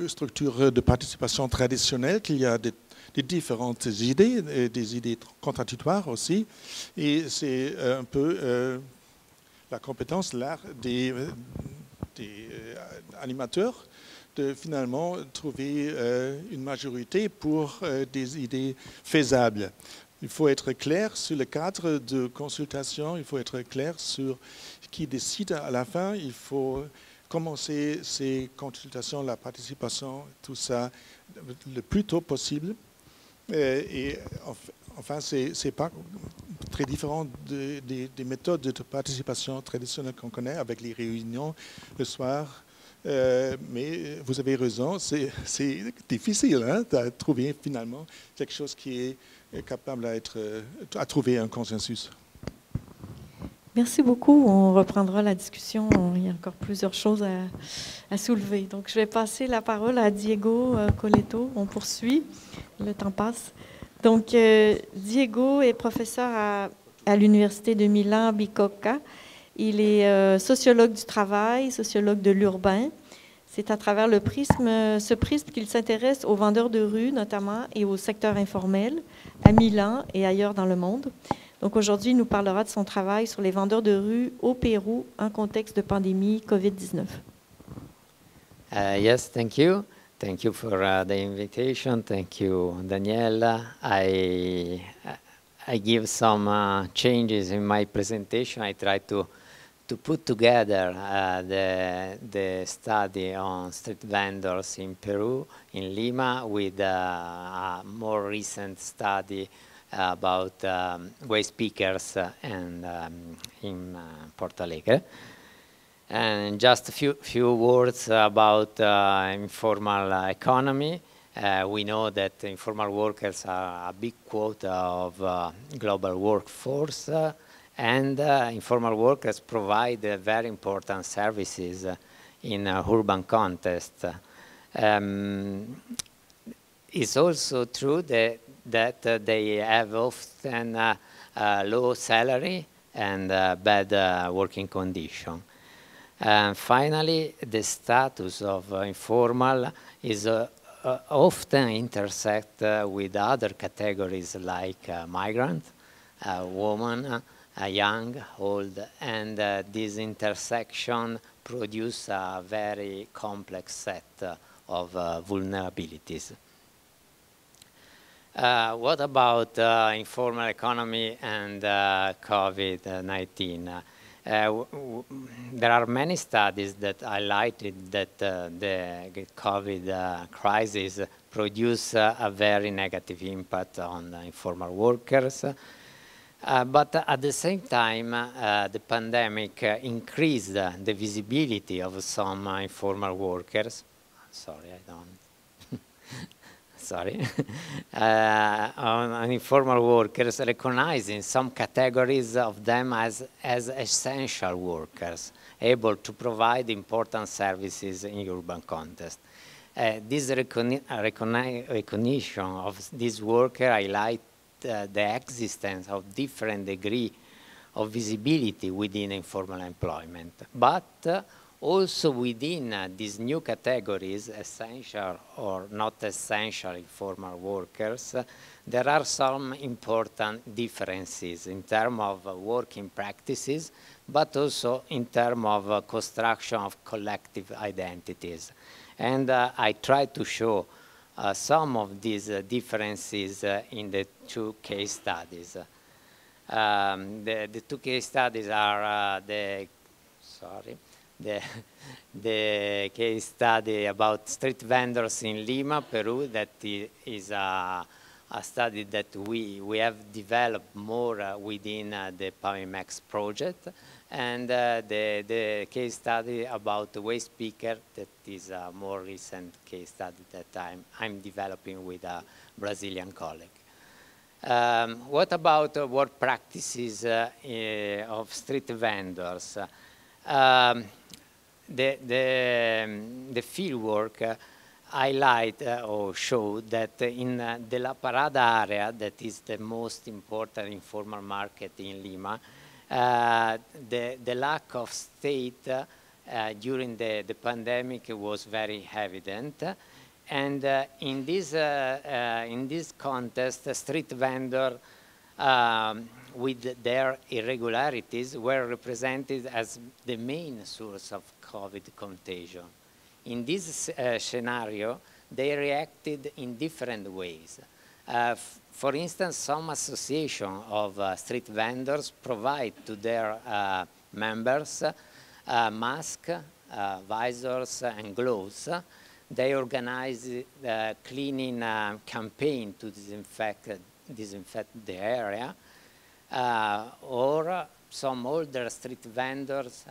structure de participation traditionnelle, qu'il y a des différentes idées, et des idées contradictoires aussi. Et c'est un peu la compétence, l'art des animateurs de finalement trouver une majorité pour des idées faisables. Il faut être clair sur le cadre de consultation, il faut être clair sur qui décide à la fin, il faut commencer ces consultations, la participation, tout ça, le plus tôt possible. Et enfin, c'est pas très différent des méthodes de participation traditionnelles qu'on connaît avec les réunions le soir. Mais vous avez raison, c'est difficile de trouver finalement quelque chose qui est capable à trouver un consensus. Merci beaucoup. On reprendra la discussion. Il y a encore plusieurs choses à soulever. Donc, je vais passer la parole à Diego Coleto. On poursuit. Le temps passe. Donc, Diego est professeur à l'Université de Milan Bicocca. Il est sociologue du travail, sociologue de l'urbain. C'est à travers ce prisme qu'il s'intéresse aux vendeurs de rue, notamment, et au secteur informel, à Milan et ailleurs dans le monde. Donc aujourd'hui, il nous parlera de son travail sur les vendeurs de rue au Pérou en contexte de pandémie COVID-19. Yes, thank you. Thank you for the invitation. Thank you, Daniela. I give some changes in my presentation. I try to put together the study on street vendors in Peru, in Lima, with a more recent study about waste pickers and in Porto Alegre. And just a few words about informal economy. We know that informal workers are a big quota of global workforce, and informal workers provide very important services in urban context. It's also true that they have often low salary and bad working condition. Finally, the status of informal is often intersect with other categories like migrant, woman, young, old, and this intersection produce a very complex set of vulnerabilities. What about informal economy and COVID-19? There are many studies that highlighted that the COVID crisis produced a very negative impact on informal workers. But at the same time, the pandemic increased the visibility of some informal workers. Sorry, I don't. Sorry. On informal workers, recognizing some categories of them as essential workers, able to provide important services in urban context. This recognition of this worker highlights the existence of different degree of visibility within informal employment, but also within these new categories, essential or not essential informal workers, there are some important differences in terms of working practices, but also in terms of construction of collective identities. And I try to show some of these differences in the two case studies. The two case studies are the case study about street vendors in Lima, Peru, that is a study that we have developed more within the PAMIMEX project, and the case study about the waste picker, that is a more recent case study that I'm developing with a Brazilian colleague. What about work practices of street vendors? The field work highlight or show that in the La Parada area, that is the most important informal market in Lima, the lack of state during the pandemic was very evident. And in this context, the street vendor with their irregularities were represented as the main source of COVID contagion. In this scenario, they reacted in different ways. For instance, some association of street vendors provide to their members masks, visors, and gloves. They organize a cleaning campaign to disinfect the area, or some older street vendors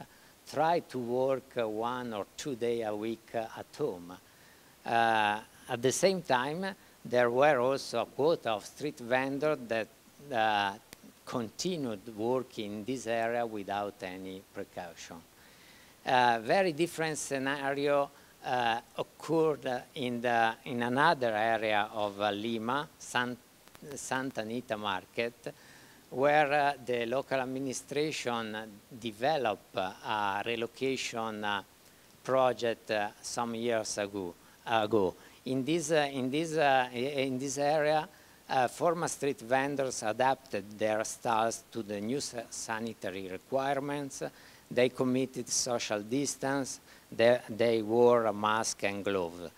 try to work 1 or 2 days a week at home. At the same time, there were also a quota of street vendors that continued working in this area without any precaution. Very different scenario occurred in another area of Lima, Santa Anita Market, where the local administration developed a relocation project some years ago. In this area, former street vendors adapted their stalls to the new sanitary requirements. They committed social distance. They wore a mask and gloves.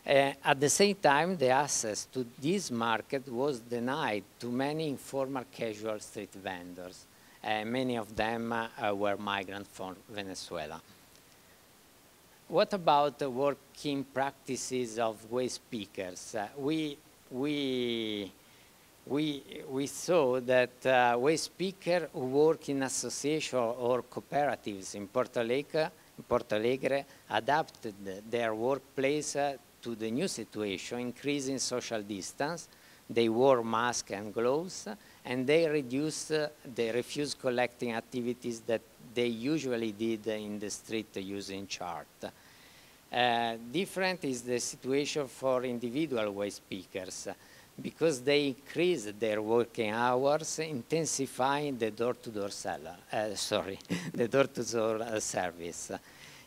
At the same time, the access to this market was denied to many informal casual street vendors. Many of them were migrants from Venezuela. What about the working practices of waste pickers? We saw that waste pickers who work in association or cooperatives in Porto Alegre adapted their workplace to the new situation, increasing social distance. They wore masks and gloves, and they refused collecting activities that they usually did in the street using chart. Different is the situation for individual waste pickers, because they increased their working hours, intensifying the door-to-door the door-to-door service.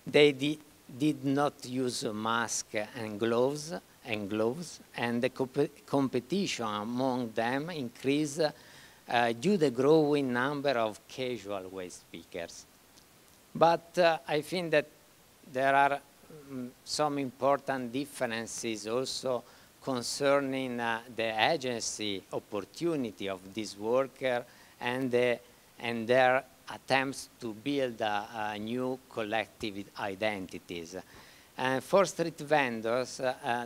They did not use masks and gloves, and the competition among them increased due to the growing number of casual waste pickers. But I think that there are some important differences also concerning the agency opportunity of these workers and their attempts to build new collective identities. For street vendors,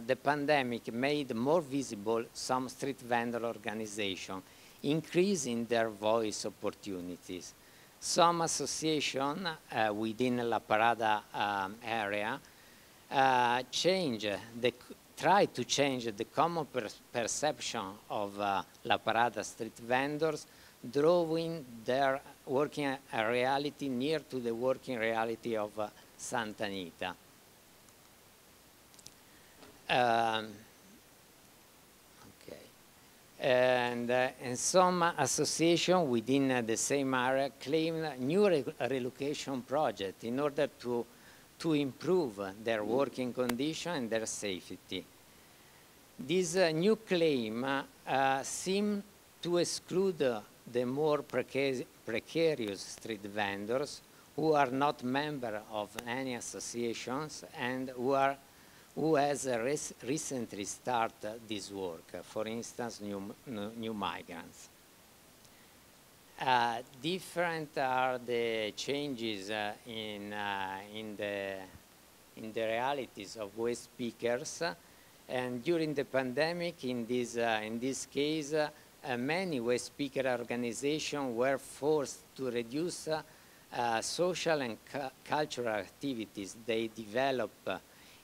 the pandemic made more visible some street vendor organizations, increasing their voice opportunities. Some associations within La Parada area try to change the common perception of La Parada street vendors, drawing their working reality near to the working reality of Santa Anita. And some associations within the same area claim new relocation projects in order to improve their working condition and their safety. This new claim seems to exclude the more precarious street vendors who are not members of any associations and who has recently started this work, for instance, new migrants. Different are the changes in the realities of waste pickers, and during the pandemic, in this case, many waste picker organizations were forced to reduce social and cultural activities they develop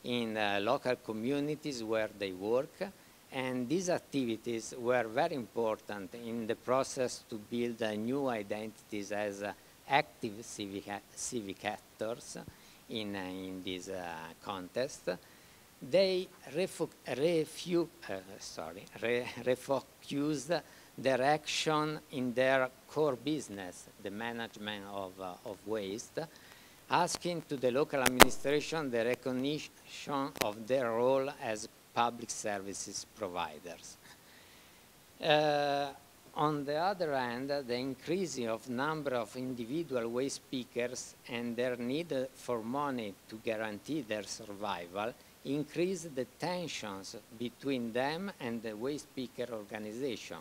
in local communities where they work, and these activities were very important in the process to build new identities as active civic actors in this context. they refocused their action in their core business, the management of waste, asking to the local administration the recognition of their role as public services providers. On the other hand, the increasing of number of individual waste pickers and their need for money to guarantee their survival increased the tensions between them and the waste picker organization,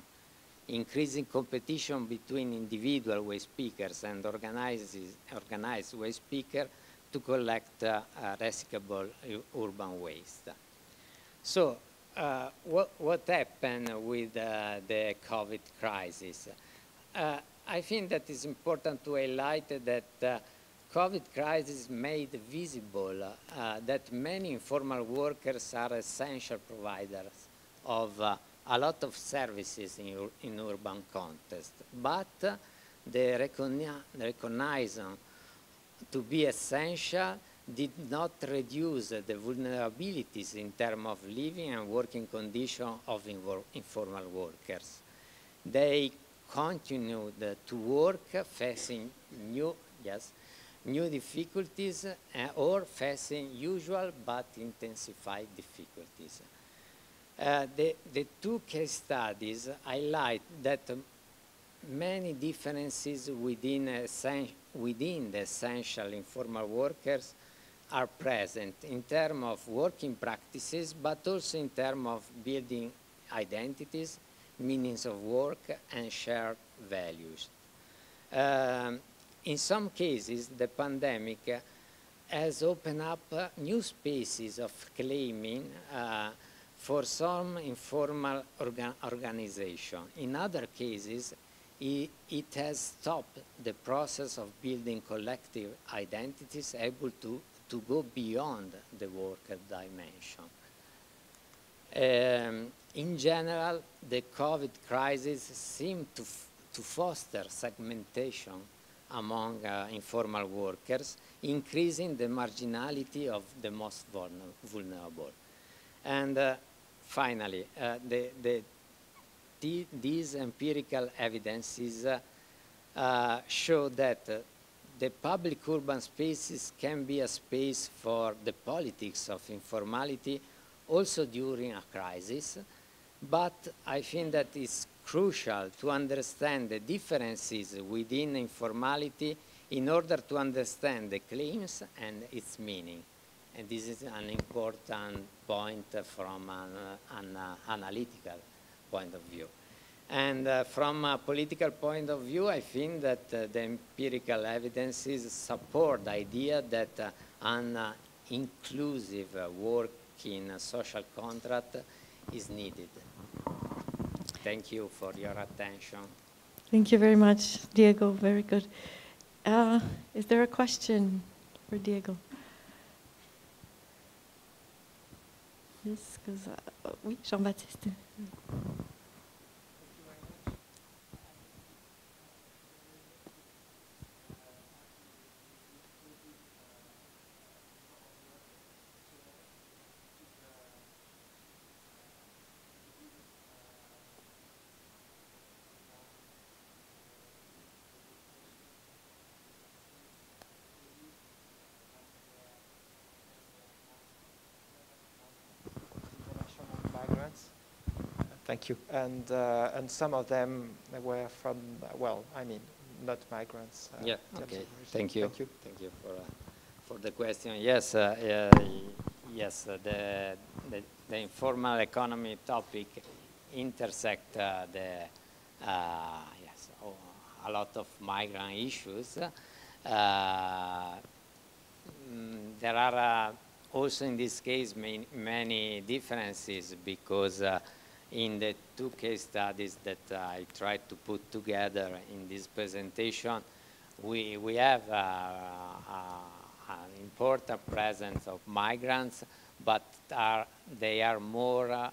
increasing competition between individual waste pickers and organized waste pickers to collect recyclable urban waste. So, what happened with the COVID crisis? I think that it's important to highlight that COVID crisis made visible that many informal workers are essential providers of a lot of services in urban context, but they recognize to be essential did not reduce the vulnerabilities in terms of living and working conditions of informal workers. They continued to work facing new difficulties or facing usual but intensified difficulties. The two case studies highlight that many differences within the essential informal workers are present in terms of working practices, but also in terms of building identities, meanings of work, and shared values. In some cases, the pandemic has opened up new spaces of claiming for some informal organization. In other cases, it has stopped the process of building collective identities able to go beyond the work dimension. In general, the COVID crisis seemed to foster segmentation among informal workers, increasing the marginality of the most vulnerable. And finally, these empirical evidences show that the public urban spaces can be a space for the politics of informality also during a crisis, but I think that it's crucial to understand the differences within informality in order to understand the claims and its meaning. And this is an important point from an analytical point of view. And from a political point of view, I think that the empirical evidences support the idea that an inclusive working social contract is needed. Thank you for your attention. Thank you very much, Diego. Very good. Is there a question for Diego? Yes, because oui, Jean-Baptiste. Thank you. And some of them were from, well, I mean, not migrants. Yeah, okay. Thank you. Thank you. Thank you for the question. Yes, yes, the informal economy topic intersect yes, a lot of migrant issues. There are also in this case many differences because in the two case studies that I tried to put together in this presentation, we have an important presence of migrants, but they are more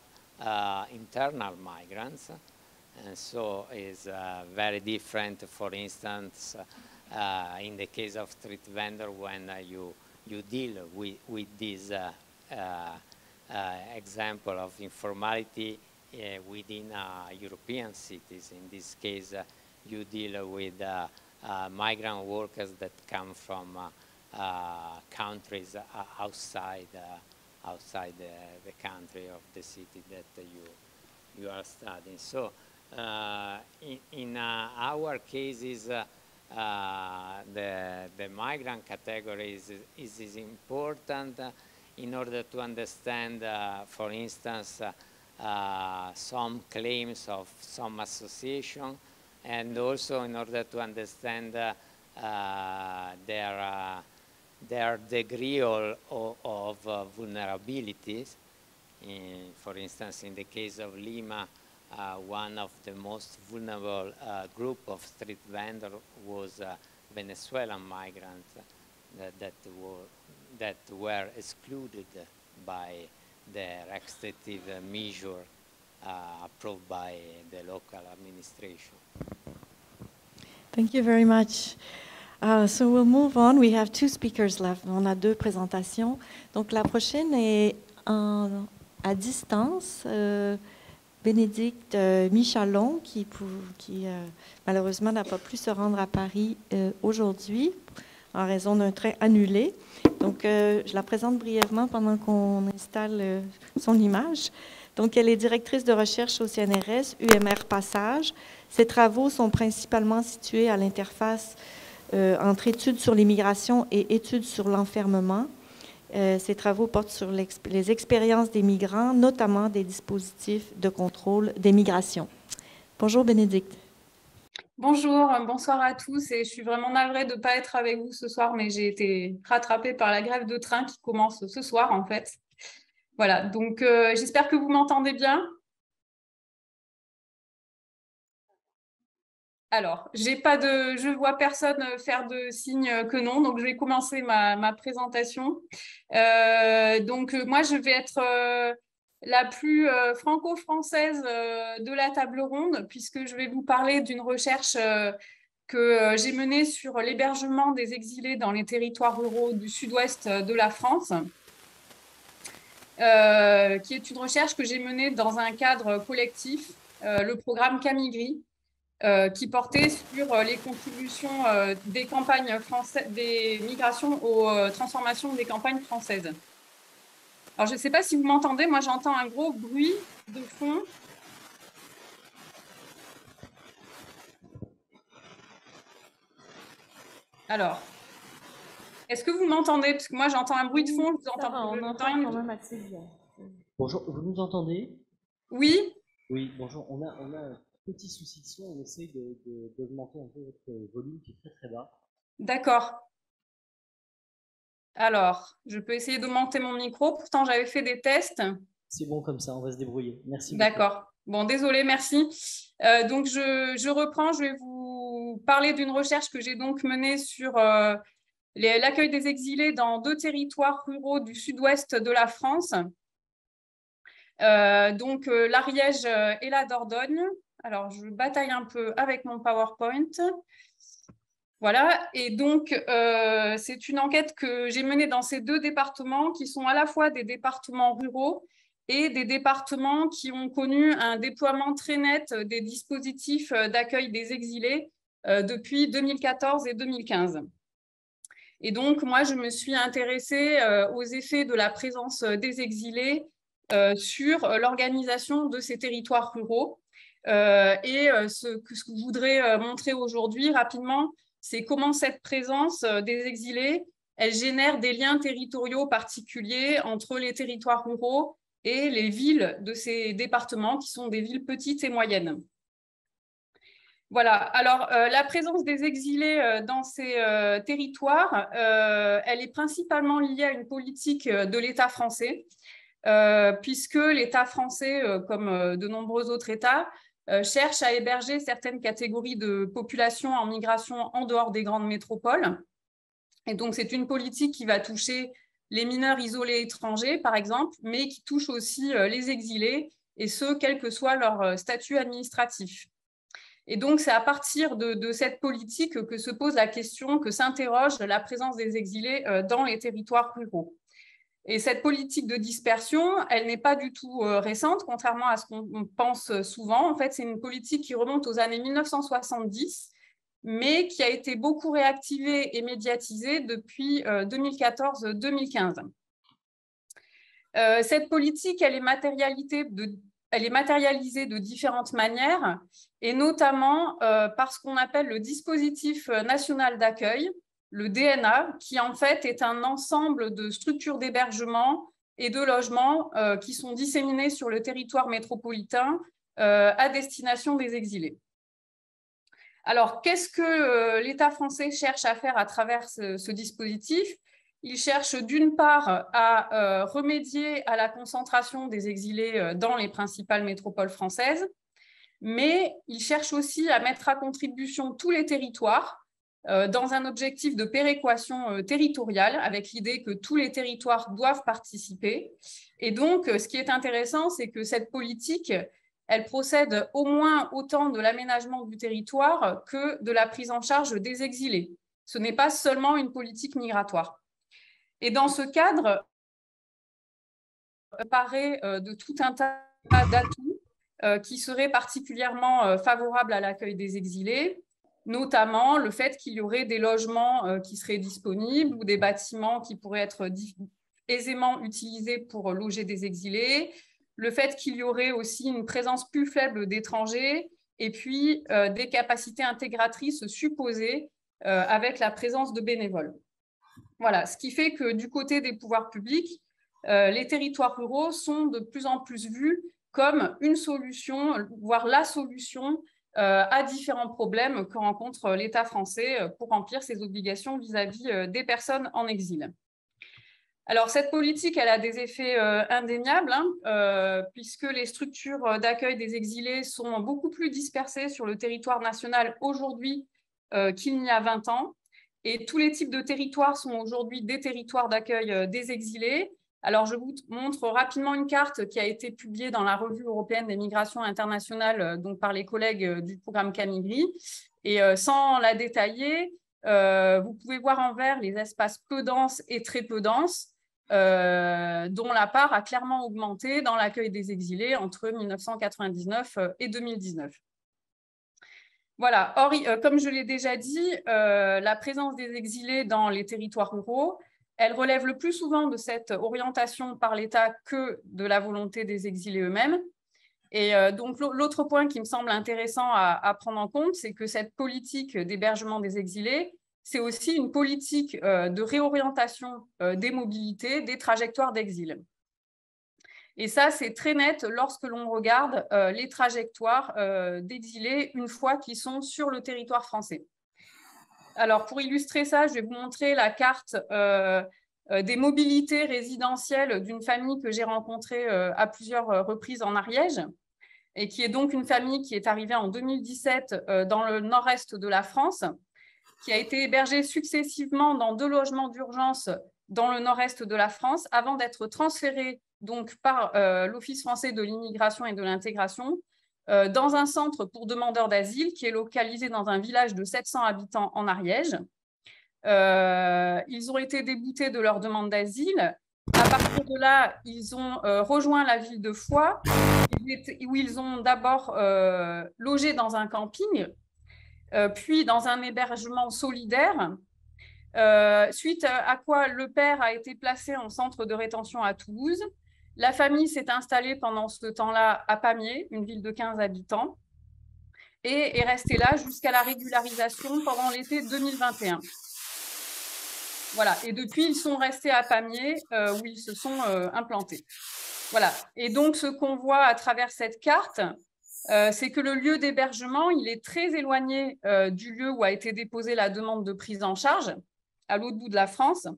internal migrants, and so is very different, for instance, in the case of street vendor when you deal with these example of informality within European cities. In this case, you deal with migrant workers that come from countries outside the country of the city that you are studying. So in our cases, the migrant category is important in order to understand, for instance, some claims of some association, and also in order to understand their degree of vulnerabilities. For instance, in the case of Lima, one of the most vulnerable group of street vendors was Venezuelan migrants that were excluded by the restrictive measure approved by the local administration. Thank you very much. So we'll move on. We have 2 speakers left. On a 2 présentations. Donc la prochaine est à distance. Bénédicte Michalon, qui malheureusement n'a pas pu se rendre à Paris aujourd'hui en raison d'un train annulé. Donc, je la présente brièvement pendant qu'on installe son image. Donc, elle est directrice de recherche au CNRS, UMR Passage. Ses travaux sont principalement situés à l'interface entre études sur l'immigration et études sur l'enfermement. Ces travaux portent sur les expériences des migrants, notamment des dispositifs de contrôle des migrations. Bonjour Bénédicte. Bonjour, bonsoir à tous, et je suis vraiment navrée de ne pas être avec vous ce soir, mais j'ai été rattrapée par la grève de train qui commence ce soir en fait. Voilà, donc j'espère que vous m'entendez bien. Alors, je vois personne faire de signe que non, donc je vais commencer ma présentation. Moi, je vais être la plus franco-française de la table ronde, puisque je vais vous parler d'une recherche que j'ai menée sur l'hébergement des exilés dans les territoires ruraux du sud-ouest de la France, qui est une recherche que j'ai menée dans un cadre collectif, le programme Camigri, qui portait sur les contributions des campagnes françaises, des migrations aux transformations des campagnes françaises. Alors, je ne sais pas si vous m'entendez, moi j'entends un gros bruit de fond. Alors, est-ce que vous m'entendez? Parce que moi j'entends un bruit de fond, je vous entends. On entend quand même assez bien. Bonjour, vous nous entendez? Oui. Oui, bonjour, on a un petit souci de son, on essaie d'augmenter un peu votre volume qui est très très bas. D'accord. Alors, je peux essayer d'augmenter mon micro, pourtant j'avais fait des tests. C'est bon comme ça, on va se débrouiller. Merci. D'accord. Bon, désolé, merci. Donc, je reprends, je vais vous parler d'une recherche que j'ai donc menée sur l'accueil des exilés dans 2 territoires ruraux du sud-ouest de la France. L'Ariège et la Dordogne. Alors, je bataille un peu avec mon PowerPoint. Voilà, et donc c'est une enquête que j'ai menée dans ces 2 départements qui sont à la fois des départements ruraux et des départements qui ont connu un déploiement très net des dispositifs d'accueil des exilés depuis 2014 et 2015. Et donc, moi, je me suis intéressée aux effets de la présence des exilés sur l'organisation de ces territoires ruraux. Ce que je voudrais montrer aujourd'hui rapidement, c'est comment cette présence des exilés, elle génère des liens territoriaux particuliers entre les territoires ruraux et les villes de ces départements, qui sont des villes petites et moyennes. Voilà, alors la présence des exilés dans ces territoires, elle est principalement liée à une politique de l'État français, puisque l'État français, comme de nombreux autres États, cherche à héberger certaines catégories de population en migration en dehors des grandes métropoles. Et donc, c'est une politique qui va toucher les mineurs isolés étrangers, par exemple, mais qui touche aussi les exilés, et ce, quel que soit leur statut administratif. Et donc, c'est à partir de cette politique que se pose la question, que s'interroge la présence des exilés dans les territoires ruraux. Et cette politique de dispersion, elle n'est pas du tout récente, contrairement à ce qu'on pense souvent. En fait, c'est une politique qui remonte aux années 1970, mais qui a été beaucoup réactivée et médiatisée depuis 2014-2015. Cette politique, elle est matérialisée de différentes manières, et notamment par ce qu'on appelle le dispositif national d'accueil, le DNA, qui en fait est un ensemble de structures d'hébergement et de logements qui sont disséminées sur le territoire métropolitain à destination des exilés. Alors, qu'est-ce que l'État français cherche à faire à travers ce dispositif? Il cherche d'une part à remédier à la concentration des exilés dans les principales métropoles françaises, mais il cherche aussi à mettre à contribution tous les territoires dans un objectif de péréquation territoriale, avec l'idée que tous les territoires doivent participer. Et donc, ce qui est intéressant, c'est que cette politique, elle procède au moins autant de l'aménagement du territoire que de la prise en charge des exilés. Ce n'est pas seulement une politique migratoire. Et dans ce cadre, paraît de tout un tas d'atouts qui seraient particulièrement favorables à l'accueil des exilés, notamment le fait qu'il y aurait des logements qui seraient disponibles ou des bâtiments qui pourraient être aisément utilisés pour loger des exilés, le fait qu'il y aurait aussi une présence plus faible d'étrangers et puis des capacités intégratrices supposées avec la présence de bénévoles. Voilà, ce qui fait que du côté des pouvoirs publics, les territoires ruraux sont de plus en plus vus comme une solution, voire la solution à différents problèmes que rencontre l'État français pour remplir ses obligations vis-à-vis des personnes en exil. Alors, cette politique, elle a des effets indéniables, puisque les structures d'accueil des exilés sont beaucoup plus dispersées sur le territoire national aujourd'hui qu'il n'y a 20 ans. Et tous les types de territoires sont aujourd'hui des territoires d'accueil des exilés. Alors, je vous montre rapidement une carte qui a été publiée dans la Revue européenne des migrations internationales, donc par les collègues du programme Camigri. Et sans la détailler, vous pouvez voir en vert les espaces peu denses et très peu denses, dont la part a clairement augmenté dans l'accueil des exilés entre 1999 et 2019. Voilà. Or, comme je l'ai déjà dit, la présence des exilés dans les territoires ruraux, elle relève le plus souvent de cette orientation par l'État que de la volonté des exilés eux-mêmes. Et donc, l'autre point qui me semble intéressant à prendre en compte, c'est que cette politique d'hébergement des exilés, c'est aussi une politique de réorientation des mobilités, des trajectoires d'exil. Et ça, c'est très net lorsque l'on regarde les trajectoires d'exilés une fois qu'ils sont sur le territoire français. Alors, pour illustrer ça, je vais vous montrer la carte des mobilités résidentielles d'une famille que j'ai rencontrée à plusieurs reprises en Ariège, et qui est donc une famille qui est arrivée en 2017 dans le nord-est de la France, qui a été hébergée successivement dans 2 logements d'urgence dans le nord-est de la France, avant d'être transférée donc par l'Office français de l'immigration et de l'intégration dans un centre pour demandeurs d'asile qui est localisé dans un village de 700 habitants en Ariège. Ils ont été déboutés de leur demande d'asile. À partir de là, ils ont rejoint la ville de Foix, où ils ont d'abord logé dans un camping, puis dans un hébergement solidaire, suite à quoi le père a été placé en centre de rétention à Toulouse. La famille s'est installée pendant ce temps-là à Pamiers, une ville de 15 habitants, et est restée là jusqu'à la régularisation pendant l'été 2021. Voilà, et depuis, ils sont restés à Pamiers, où ils se sont implantés. Voilà, et donc ce qu'on voit à travers cette carte, c'est que le lieu d'hébergement, il est très éloigné du lieu où a été déposée la demande de prise en charge, à l'autre bout de la France.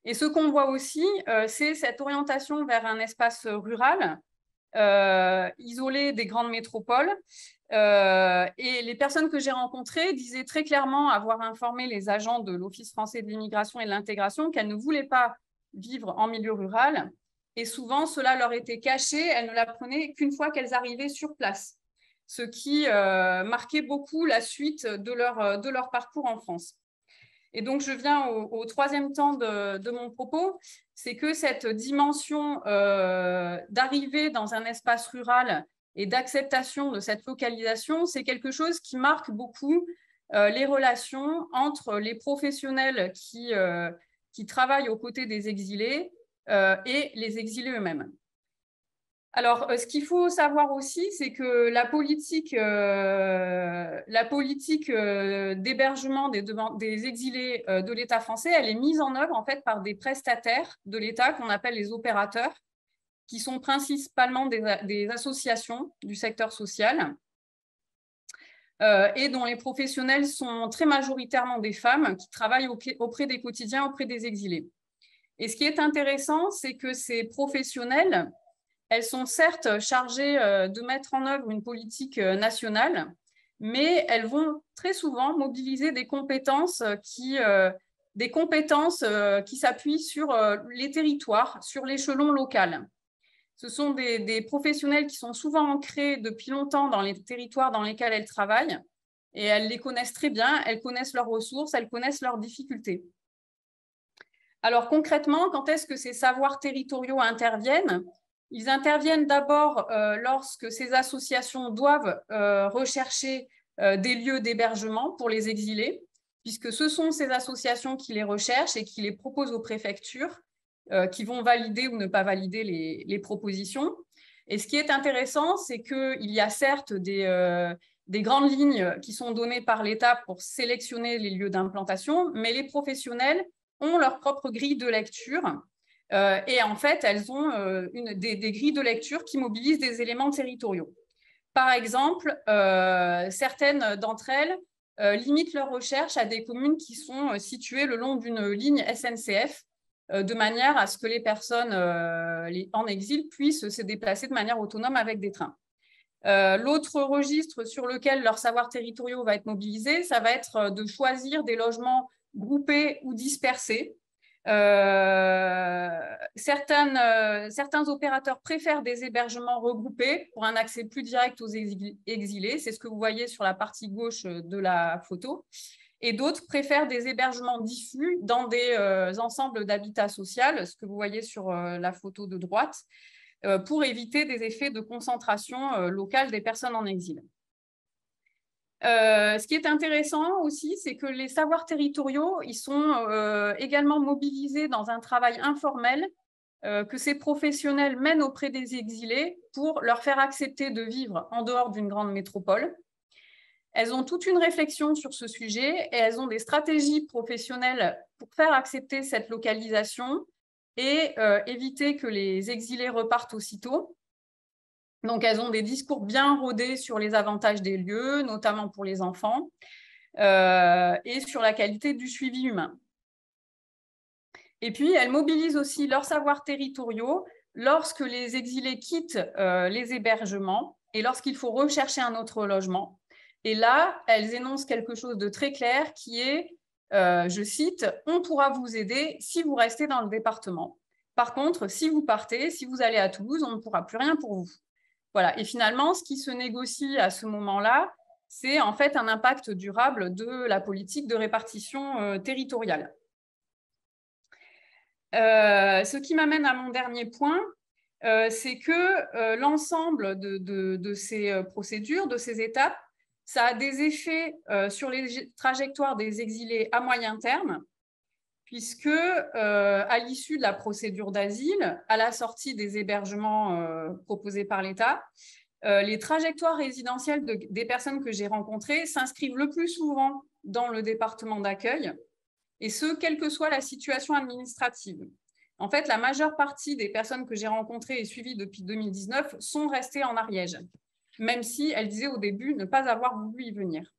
Et ce qu'on voit aussi, c'est cette orientation vers un espace rural, isolé des grandes métropoles. Et les personnes que j'ai rencontrées disaient très clairement avoir informé les agents de l'Office français de l'immigration et de l'intégration qu'elles ne voulaient pas vivre en milieu rural. Et souvent, cela leur était caché, elles ne l'apprenaient qu'une fois qu'elles arrivaient sur place, ce qui marquait beaucoup la suite de leur parcours en France. Et donc, je viens au troisième temps de mon propos, c'est que cette dimension d'arrivée dans un espace rural et d'acceptation de cette localisation, c'est quelque chose qui marque beaucoup les relations entre les professionnels qui travaillent aux côtés des exilés et les exilés eux-mêmes. Alors, ce qu'il faut savoir aussi, c'est que la politique d'hébergement des exilés de l'État français, elle est mise en œuvre en fait par des prestataires de l'État qu'on appelle les opérateurs, qui sont principalement des associations du secteur social et dont les professionnels sont très majoritairement des femmes qui travaillent auprès des quotidiens, auprès des exilés. Et ce qui est intéressant, c'est que ces professionnels, elles sont certes chargées de mettre en œuvre une politique nationale, mais elles vont très souvent mobiliser des compétences qui s'appuient sur les territoires, sur l'échelon local. Ce sont des professionnels qui sont souvent ancrés depuis longtemps dans les territoires dans lesquels elles travaillent, et elles les connaissent très bien, elles connaissent leurs ressources, elles connaissent leurs difficultés. Alors concrètement, quand est-ce que ces savoirs territoriaux interviennent ? Ils interviennent d'abord lorsque ces associations doivent rechercher des lieux d'hébergement pour les exilés, puisque ce sont ces associations qui les recherchent et qui les proposent aux préfectures, qui vont valider ou ne pas valider les propositions. Et ce qui est intéressant, c'est qu'il y a certes des grandes lignes qui sont données par l'État pour sélectionner les lieux d'implantation, mais les professionnels ont leur propre grille de lecture. Et en fait, elles ont des grilles de lecture qui mobilisent des éléments territoriaux. Par exemple, certaines d'entre elles limitent leurs recherches à des communes qui sont situées le long d'une ligne SNCF, de manière à ce que les personnes en exil puissent se déplacer de manière autonome avec des trains. L'autre registre sur lequel leurs savoirs territoriaux va être mobilisé, ça va être de choisir des logements groupés ou dispersés. Certains opérateurs préfèrent des hébergements regroupés pour un accès plus direct aux exilés. C'est ce que vous voyez sur la partie gauche de la photo. Et d'autres préfèrent des hébergements diffus dans des ensembles d'habitat social, ce que vous voyez sur la photo de droite, pour éviter des effets de concentration locale des personnes en exil. Ce qui est intéressant aussi, c'est que les savoirs territoriaux, ils sont également mobilisés dans un travail informel que ces professionnels mènent auprès des exilés pour leur faire accepter de vivre en dehors d'une grande métropole. Elles ont toute une réflexion sur ce sujet et elles ont des stratégies professionnelles pour faire accepter cette localisation et éviter que les exilés repartent aussitôt. Donc, elles ont des discours bien rodés sur les avantages des lieux, notamment pour les enfants, et sur la qualité du suivi humain. Et puis, elles mobilisent aussi leurs savoirs territoriaux lorsque les exilés quittent les hébergements et lorsqu'il faut rechercher un autre logement. Et là, elles énoncent quelque chose de très clair qui est, je cite, « On pourra vous aider si vous restez dans le département. Par contre, si vous partez, si vous allez à Toulouse, on ne pourra plus rien pour vous. » Voilà. Et finalement, ce qui se négocie à ce moment-là, c'est en fait un impact durable de la politique de répartition territoriale. Ce qui m'amène à mon dernier point, c'est que l'ensemble de ces procédures, de ces étapes, ça a des effets sur les trajectoires des exilés à moyen terme, puisque à l'issue de la procédure d'asile, à la sortie des hébergements proposés par l'État, les trajectoires résidentielles des personnes que j'ai rencontrées s'inscrivent le plus souvent dans le département d'accueil, et ce, quelle que soit la situation administrative. En fait, la majeure partie des personnes que j'ai rencontrées et suivies depuis 2019 sont restées en Ariège, même si elles disaient au début ne pas avoir voulu y venir.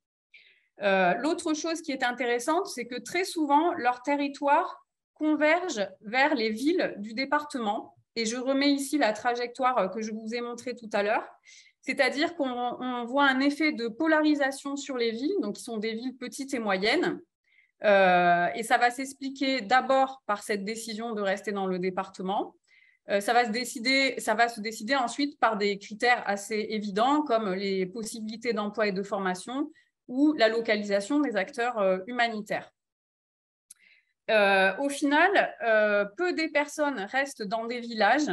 L'autre chose qui est intéressante, c'est que très souvent, leur territoire converge vers les villes du département. Et je remets ici la trajectoire que je vous ai montrée tout à l'heure. C'est-à-dire qu'on voit un effet de polarisation sur les villes, donc qui sont des villes petites et moyennes. Et ça va s'expliquer d'abord par cette décision de rester dans le département. Ça va se décider ensuite par des critères assez évidents, comme les possibilités d'emploi et de formation, ou la localisation des acteurs humanitaires. au final, peu des personnes restent dans des villages.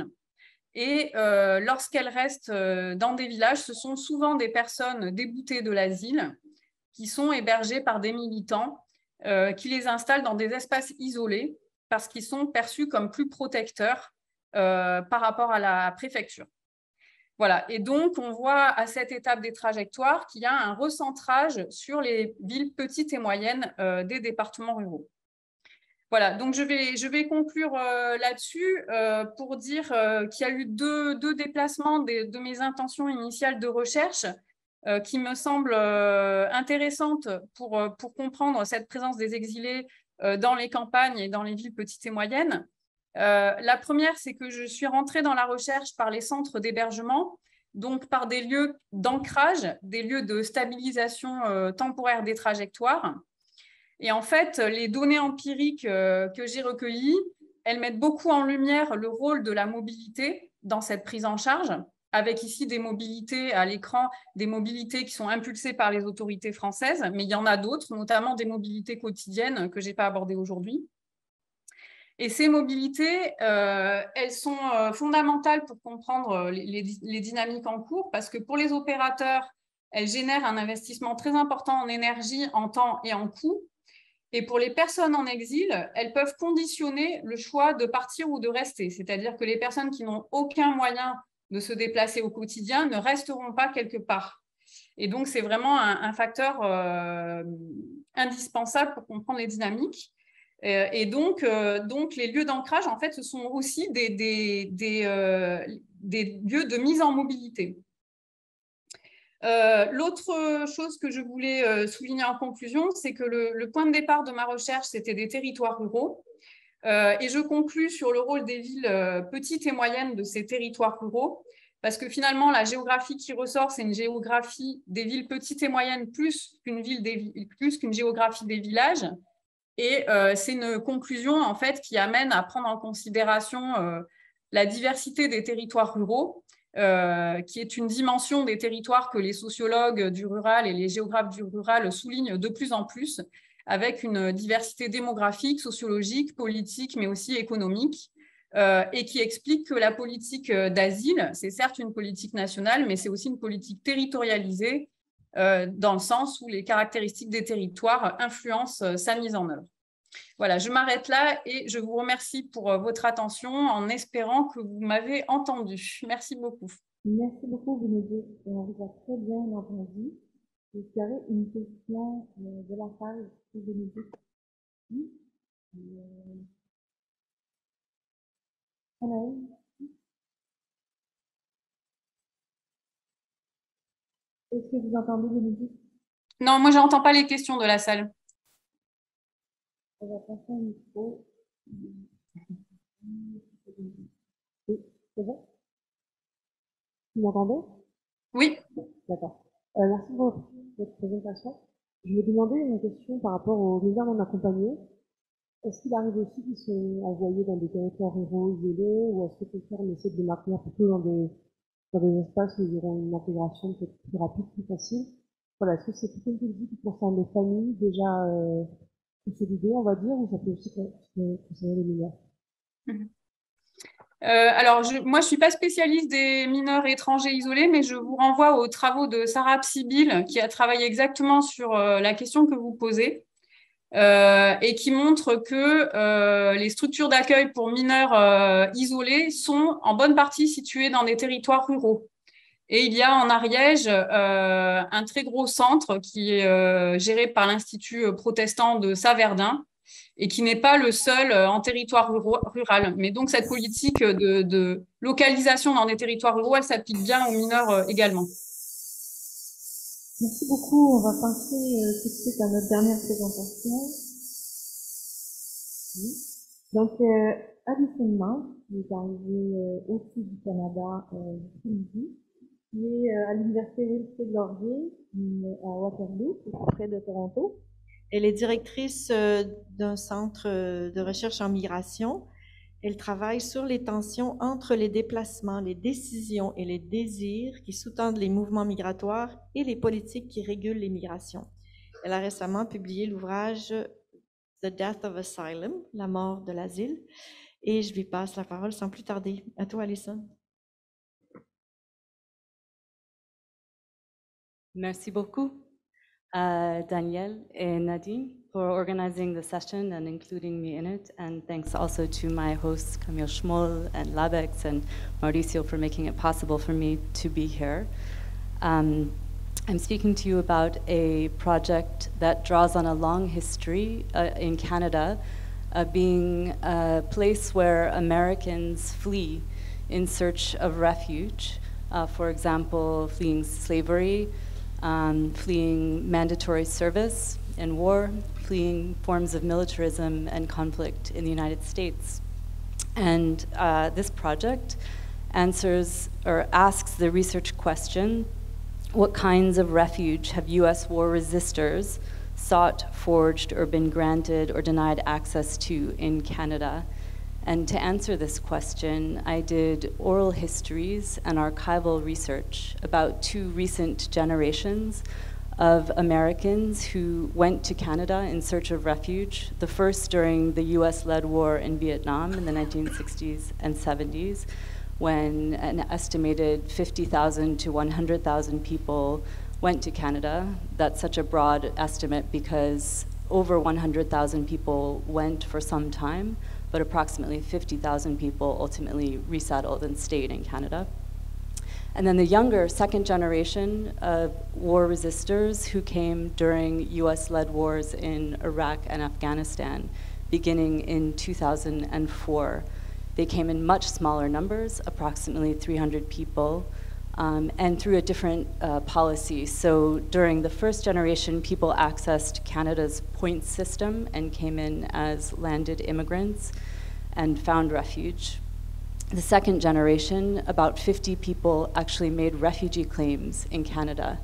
Et lorsqu'elles restent dans des villages, ce sont souvent des personnes déboutées de l'asile qui sont hébergées par des militants qui les installent dans des espaces isolés parce qu'ils sont perçus comme plus protecteurs par rapport à la préfecture. Voilà, et donc on voit à cette étape des trajectoires qu'il y a un recentrage sur les villes petites et moyennes des départements ruraux. Voilà, donc je vais conclure là-dessus pour dire qu'il y a eu deux déplacements de mes intentions initiales de recherche qui me semblent intéressantes pour comprendre cette présence des exilés dans les campagnes et dans les villes petites et moyennes. La première, c'est que je suis rentrée dans la recherche par les centres d'hébergement, donc par des lieux d'ancrage, des lieux de stabilisation temporaire des trajectoires. Et en fait, les données empiriques que j'ai recueillies, elles mettent beaucoup en lumière le rôle de la mobilité dans cette prise en charge, avec ici des mobilités à l'écran, des mobilités qui sont impulsées par les autorités françaises, mais il y en a d'autres, notamment des mobilités quotidiennes que je n'ai pas abordées aujourd'hui. Et ces mobilités, elles sont fondamentales pour comprendre les dynamiques en cours, parce que pour les opérateurs, elles génèrent un investissement très important en énergie, en temps et en coût. Et pour les personnes en exil, elles peuvent conditionner le choix de partir ou de rester. C'est-à-dire que les personnes qui n'ont aucun moyen de se déplacer au quotidien ne resteront pas quelque part. Et donc, c'est vraiment un facteur indispensable pour comprendre les dynamiques. Et donc, les lieux d'ancrage, en fait, ce sont aussi des lieux de mise en mobilité. L'autre chose que je voulais souligner en conclusion, c'est que le point de départ de ma recherche, c'était des territoires ruraux. Et je conclus sur le rôle des villes petites et moyennes de ces territoires ruraux, parce que finalement, la géographie qui ressort, c'est une géographie des villes petites et moyennes plus qu'une géographie des villages. Et c'est une conclusion en fait qui amène à prendre en considération la diversité des territoires ruraux, qui est une dimension des territoires que les sociologues du rural et les géographes du rural soulignent de plus en plus, avec une diversité démographique, sociologique, politique, mais aussi économique, et qui explique que la politique d'asile, c'est certes une politique nationale, mais c'est aussi une politique territorialisée, dans le sens où les caractéristiques des territoires influencent sa mise en œuvre. Voilà, je m'arrête là et je vous remercie pour votre attention en espérant que vous m'avez entendu. Merci beaucoup. Merci beaucoup, Bénédicte. On vous a très bien entendu. Est-ce qu'il y avait une question de la salle pour Bénédicte? Oui. Est-ce que vous entendez, Bénédicte? Non, moi, je n'entends pas les questions de la salle. On va passer un micro. Oui, c'est bon? Vous m'entendez? Oui. D'accord. Merci pour votre présentation. Je me demandais une question par rapport aux mineurs non accompagnés. Est-ce qu'il arrive aussi qu'ils sont envoyés dans des territoires ruraux isolés, ou est-ce que quelqu'un essaie de les maintenir plutôt dans des espaces où ils auront une intégration peut-être plus rapide, plus facile? Voilà, est-ce que c'est plutôt une politique qui concerne les familles déjà consolidées, on va dire, ou ça peut aussi concerner les mineurs? Alors, moi, je ne suis pas spécialiste des mineurs étrangers isolés, mais je vous renvoie aux travaux de Sarah Psibil, qui a travaillé exactement sur la question que vous posez, et qui montre que les structures d'accueil pour mineurs isolés sont en bonne partie situées dans des territoires ruraux. Et il y a en Ariège un très gros centre qui est géré par l'Institut protestant de Saverdun, et qui n'est pas le seul en territoire rural. Mais donc, cette politique de localisation dans des territoires ruraux, elle s'applique bien aux mineurs également. Merci beaucoup. On va passer tout de suite à notre dernière présentation. Oui. Donc, Alison Mount, qui est arrivée au sud du Canada ce midi, qui est à l'université Wilfrid Laurier à Waterloo, près de Toronto. Elle est directrice d'un centre de recherche en migration. Elle travaille sur les tensions entre les déplacements, les décisions et les désirs qui sous-tendent les mouvements migratoires et les politiques qui régulent les migrations. Elle a récemment publié l'ouvrage The Death of Asylum, la mort de l'asile. Et je lui passe la parole sans plus tarder. À toi, Alison. Merci beaucoup, Danielle et Nadine, for organizing the session and including me in it. And thanks also to my hosts, Camille Schmoll and Labex and Mauricio, for making it possible for me to be here. I'm speaking to you about a project that draws on a long history in Canada, being a place where Americans flee in search of refuge. For example, fleeing slavery, fleeing mandatory service and war, fleeing forms of militarism and conflict in the United States. And this project answers or asks the research question, what kinds of refuge have US war resistors sought, forged, or been granted or denied access to in Canada? And to answer this question, I did oral histories and archival research about 2 recent generations of Americans who went to Canada in search of refuge, the first during the US-led war in Vietnam in the 1960s and 70s, when an estimated 50,000 to 100,000 people went to Canada. That's such a broad estimate because over 100,000 people went for some time, but approximately 50,000 people ultimately resettled and stayed in Canada. And then the younger second generation of war resistors who came during US-led wars in Iraq and Afghanistan, beginning in 2004. They came in much smaller numbers, approximately 300 people, and through a different policy. So during the first generation, people accessed Canada's points system and came in as landed immigrants and found refuge. The second generation, about 50 people actually made refugee claims in Canada.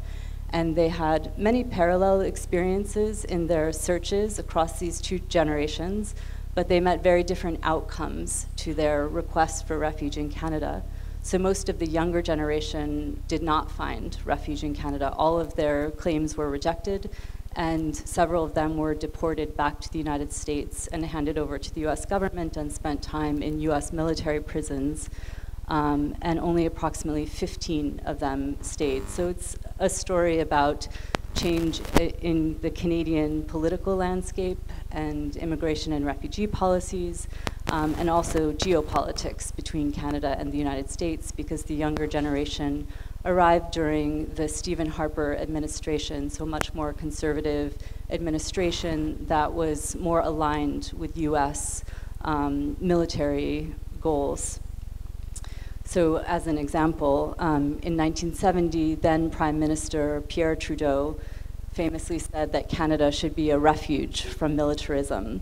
And they had many parallel experiences in their searches across these 2 generations, but they met very different outcomes to their requests for refuge in Canada. So most of the younger generation did not find refuge in Canada. All of their claims were rejected, and several of them were deported back to the United States and handed over to the US government and spent time in US military prisons, and only approximately 15 of them stayed. So it's a story about change in the Canadian political landscape and immigration and refugee policies, and also geopolitics between Canada and the United States, because the younger generation arrived during the Stephen Harper administration, so much more conservative administration that was more aligned with US military goals. So as an example, in 1970, then Prime Minister Pierre Trudeau famously said that Canada should be a refuge from militarism.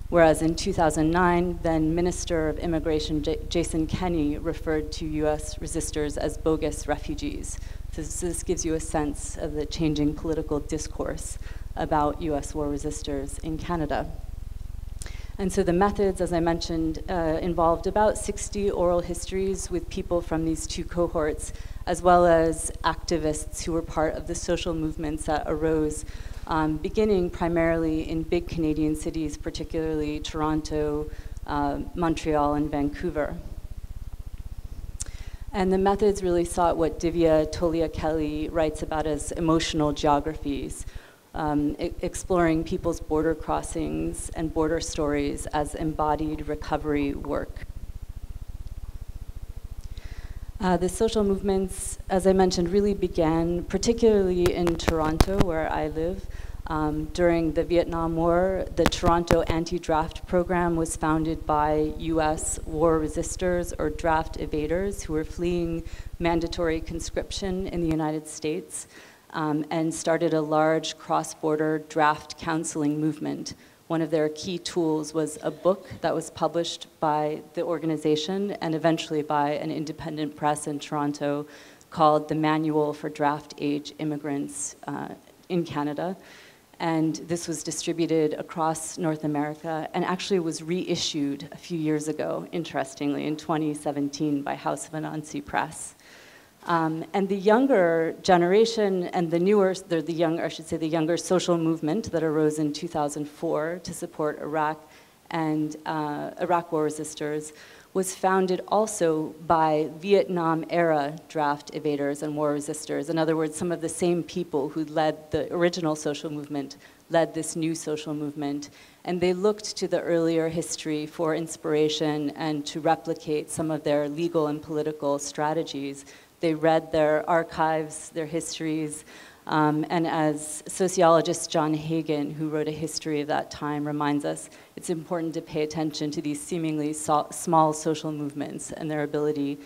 Whereas in 2009, then Minister of Immigration Jason Kenney referred to US resistors as bogus refugees. So this gives you a sense of the changing political discourse about US war resistors in Canada. And so the methods, as I mentioned, involved about 60 oral histories with people from these 2 cohorts, as well as activists who were part of the social movements that arose, beginning primarily in big Canadian cities, particularly Toronto, Montreal, and Vancouver. And the methods really sought what Divya Tolia-Kelly writes about as emotional geographies, exploring people's border crossings and border stories as embodied recovery work. The social movements, as I mentioned, really began particularly in Toronto, where I live. During the Vietnam War, the Toronto Anti-Draft Program was founded by US war resistors or draft evaders who were fleeing mandatory conscription in the United States, and started a large cross-border draft counseling movement. One of their key tools was a book that was published by the organization and eventually by an independent press in Toronto called The Manual for Draft Age Immigrants in Canada. And this was distributed across North America and actually was reissued a few years ago, interestingly, in 2017 by House of Anansi Press. And the younger generation and the newer, the younger social movement that arose in 2004 to support Iraq and Iraq war resistors was founded also by Vietnam-era draft evaders and war resistors. In other words, some of the same people who led the original social movement led this new social movement. And they looked to the earlier history for inspiration and to replicate some of their legal and political strategies. They read their archives, their histories, and as sociologist John Hagan, who wrote a history of that time, reminds us, it's important to pay attention to these seemingly small social movements and their ability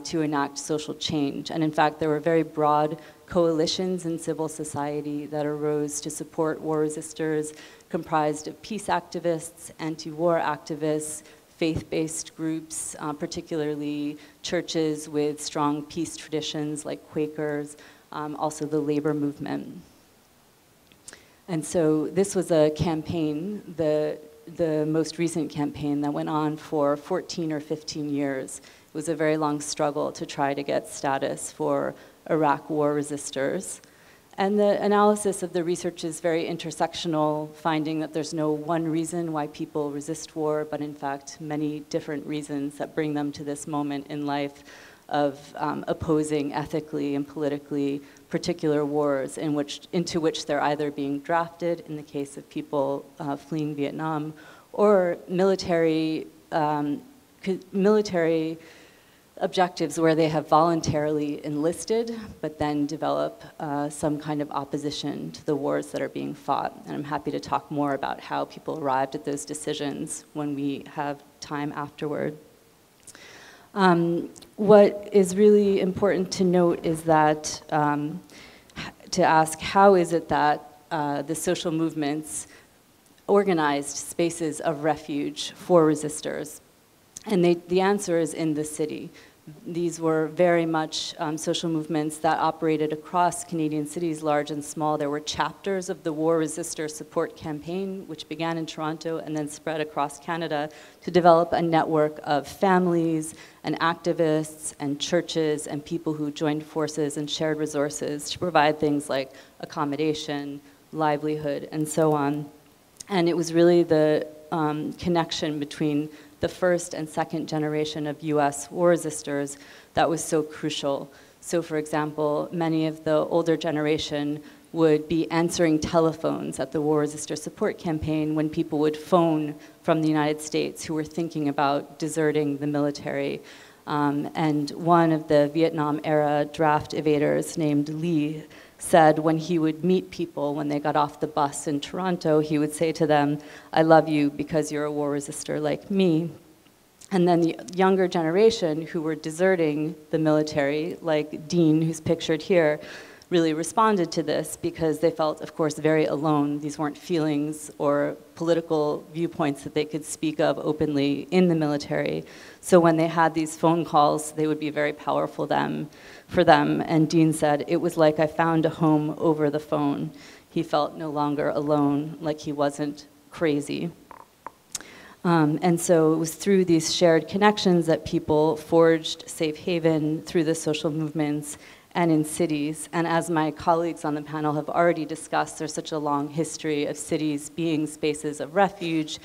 to enact social change. And in fact, there were very broad coalitions in civil society that arose to support war resistors, comprised of peace activists, anti-war activists, faith-based groups, particularly churches with strong peace traditions like Quakers, also the labor movement. And so this was a campaign, the most recent campaign that went on for 14 or 15 years. It was a very long struggle to try to get status for Iraq war resistors. And the analysis of the research is very intersectional, finding that there's no one reason why people resist war, but in fact, many different reasons that bring them to this moment in life of opposing ethically and politically particular wars into which they're either being drafted, in the case of people fleeing Vietnam, or military objectives where they have voluntarily enlisted, but then develop some kind of opposition to the wars that are being fought. And I'm happy to talk more about how people arrived at those decisions when we have time afterward. What is really important to note is that, to ask how is it that the social movements organized spaces of refuge for resistors? And the answer is in the city. These were very much social movements that operated across Canadian cities, large and small. There were chapters of the War Resistor Support Campaign, which began in Toronto and then spread across Canada to develop a network of families and activists and churches and people who joined forces and shared resources to provide things like accommodation, livelihood, and so on. And it was really the connection between the first and second generation of US war resistors that was so crucial. So for example, many of the older generation would be answering telephones at the War Resistor Support Campaign when people would phone from the United States who were thinking about deserting the military. And one of the Vietnam-era draft evaders named Lee said when he would meet people when they got off the bus in Toronto, he would say to them, "I love you because you're a war resistor like me." And then the younger generation who were deserting the military, like Dean, who's pictured here, really responded to this because they felt, of course, very alone. These weren't feelings or political viewpoints that they could speak of openly in the military. So when they had these phone calls, they would be very powerful for them. And Dean said, "It was like I found a home over the phone." He felt no longer alone, like he wasn't crazy. And so it was through these shared connections that people forged safe haven through the social movements and in cities. And as my colleagues on the panel have already discussed, there's such a long history of cities being spaces of refuge.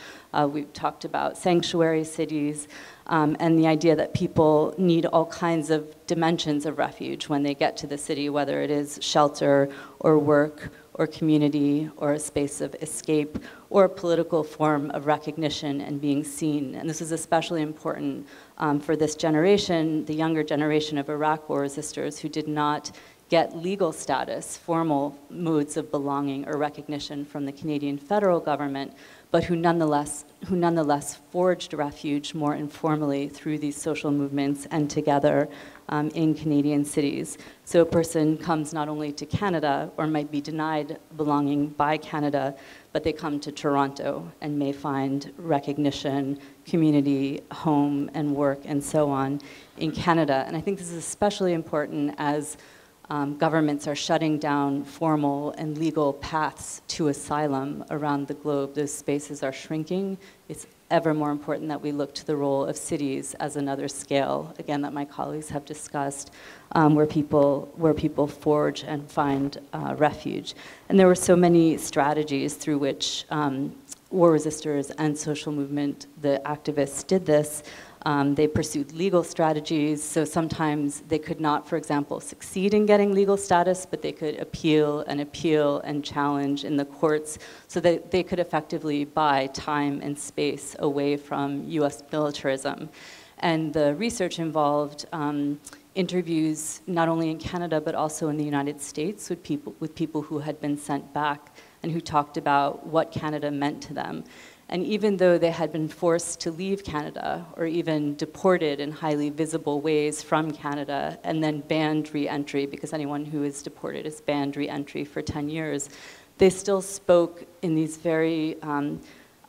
We've talked about sanctuary cities, and the idea that people need all kinds of dimensions of refuge when they get to the city, whether it is shelter or work or community or a space of escape or a political form of recognition and being seen. And this is especially important for this generation, the younger generation of Iraq war resistors who did not get legal status, formal modes of belonging or recognition from the Canadian federal government, but who nonetheless forged refuge more informally through these social movements and together in Canadian cities. So a person comes not only to Canada or might be denied belonging by Canada, but they come to Toronto and may find recognition, community, home, and work, and so on in Canada. And I think this is especially important as governments are shutting down formal and legal paths to asylum around the globe. Those spaces are shrinking. It's ever more important that we look to the role of cities as another scale, again, that my colleagues have discussed, where people forge and find refuge. And there were so many strategies through which war resistors and social movement, the activists did this. They pursued legal strategies, so sometimes they could not, for example, succeed in getting legal status, but they could appeal and challenge in the courts so that they could effectively buy time and space away from US militarism. And the research involved interviews not only in Canada but also in the United States with people who had been sent back and who talked about what Canada meant to them. And even though they had been forced to leave Canada or even deported in highly visible ways from Canada and then banned re-entry, because anyone who is deported is banned re-entry for 10 years, they still spoke in these very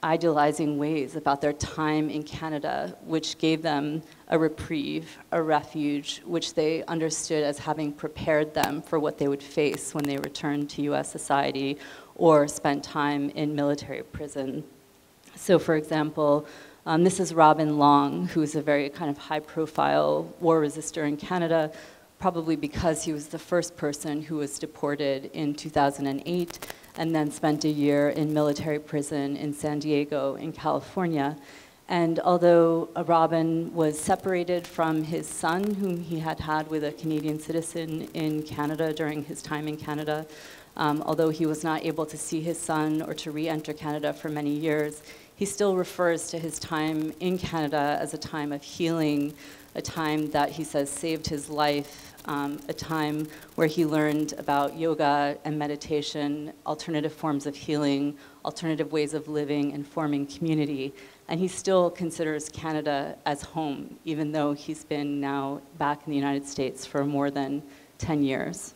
idealizing ways about their time in Canada, which gave them a reprieve, a refuge, which they understood as having prepared them for what they would face when they returned to US society or spent time in military prison. So for example, this is Robin Long, who's a very kind of high-profile war resistor in Canada, probably because he was the first person who was deported in 2008 and then spent a year in military prison in San Diego in California. And although Robin was separated from his son, whom he had had with a Canadian citizen in Canada during his time in Canada, although he was not able to see his son or to re-enter Canada for many years, he still refers to his time in Canada as a time of healing, a time that he says saved his life, a time where he learned about yoga and meditation, alternative forms of healing, alternative ways of living and forming community. And he still considers Canada as home, even though he's been now back in the United States for more than 10 years.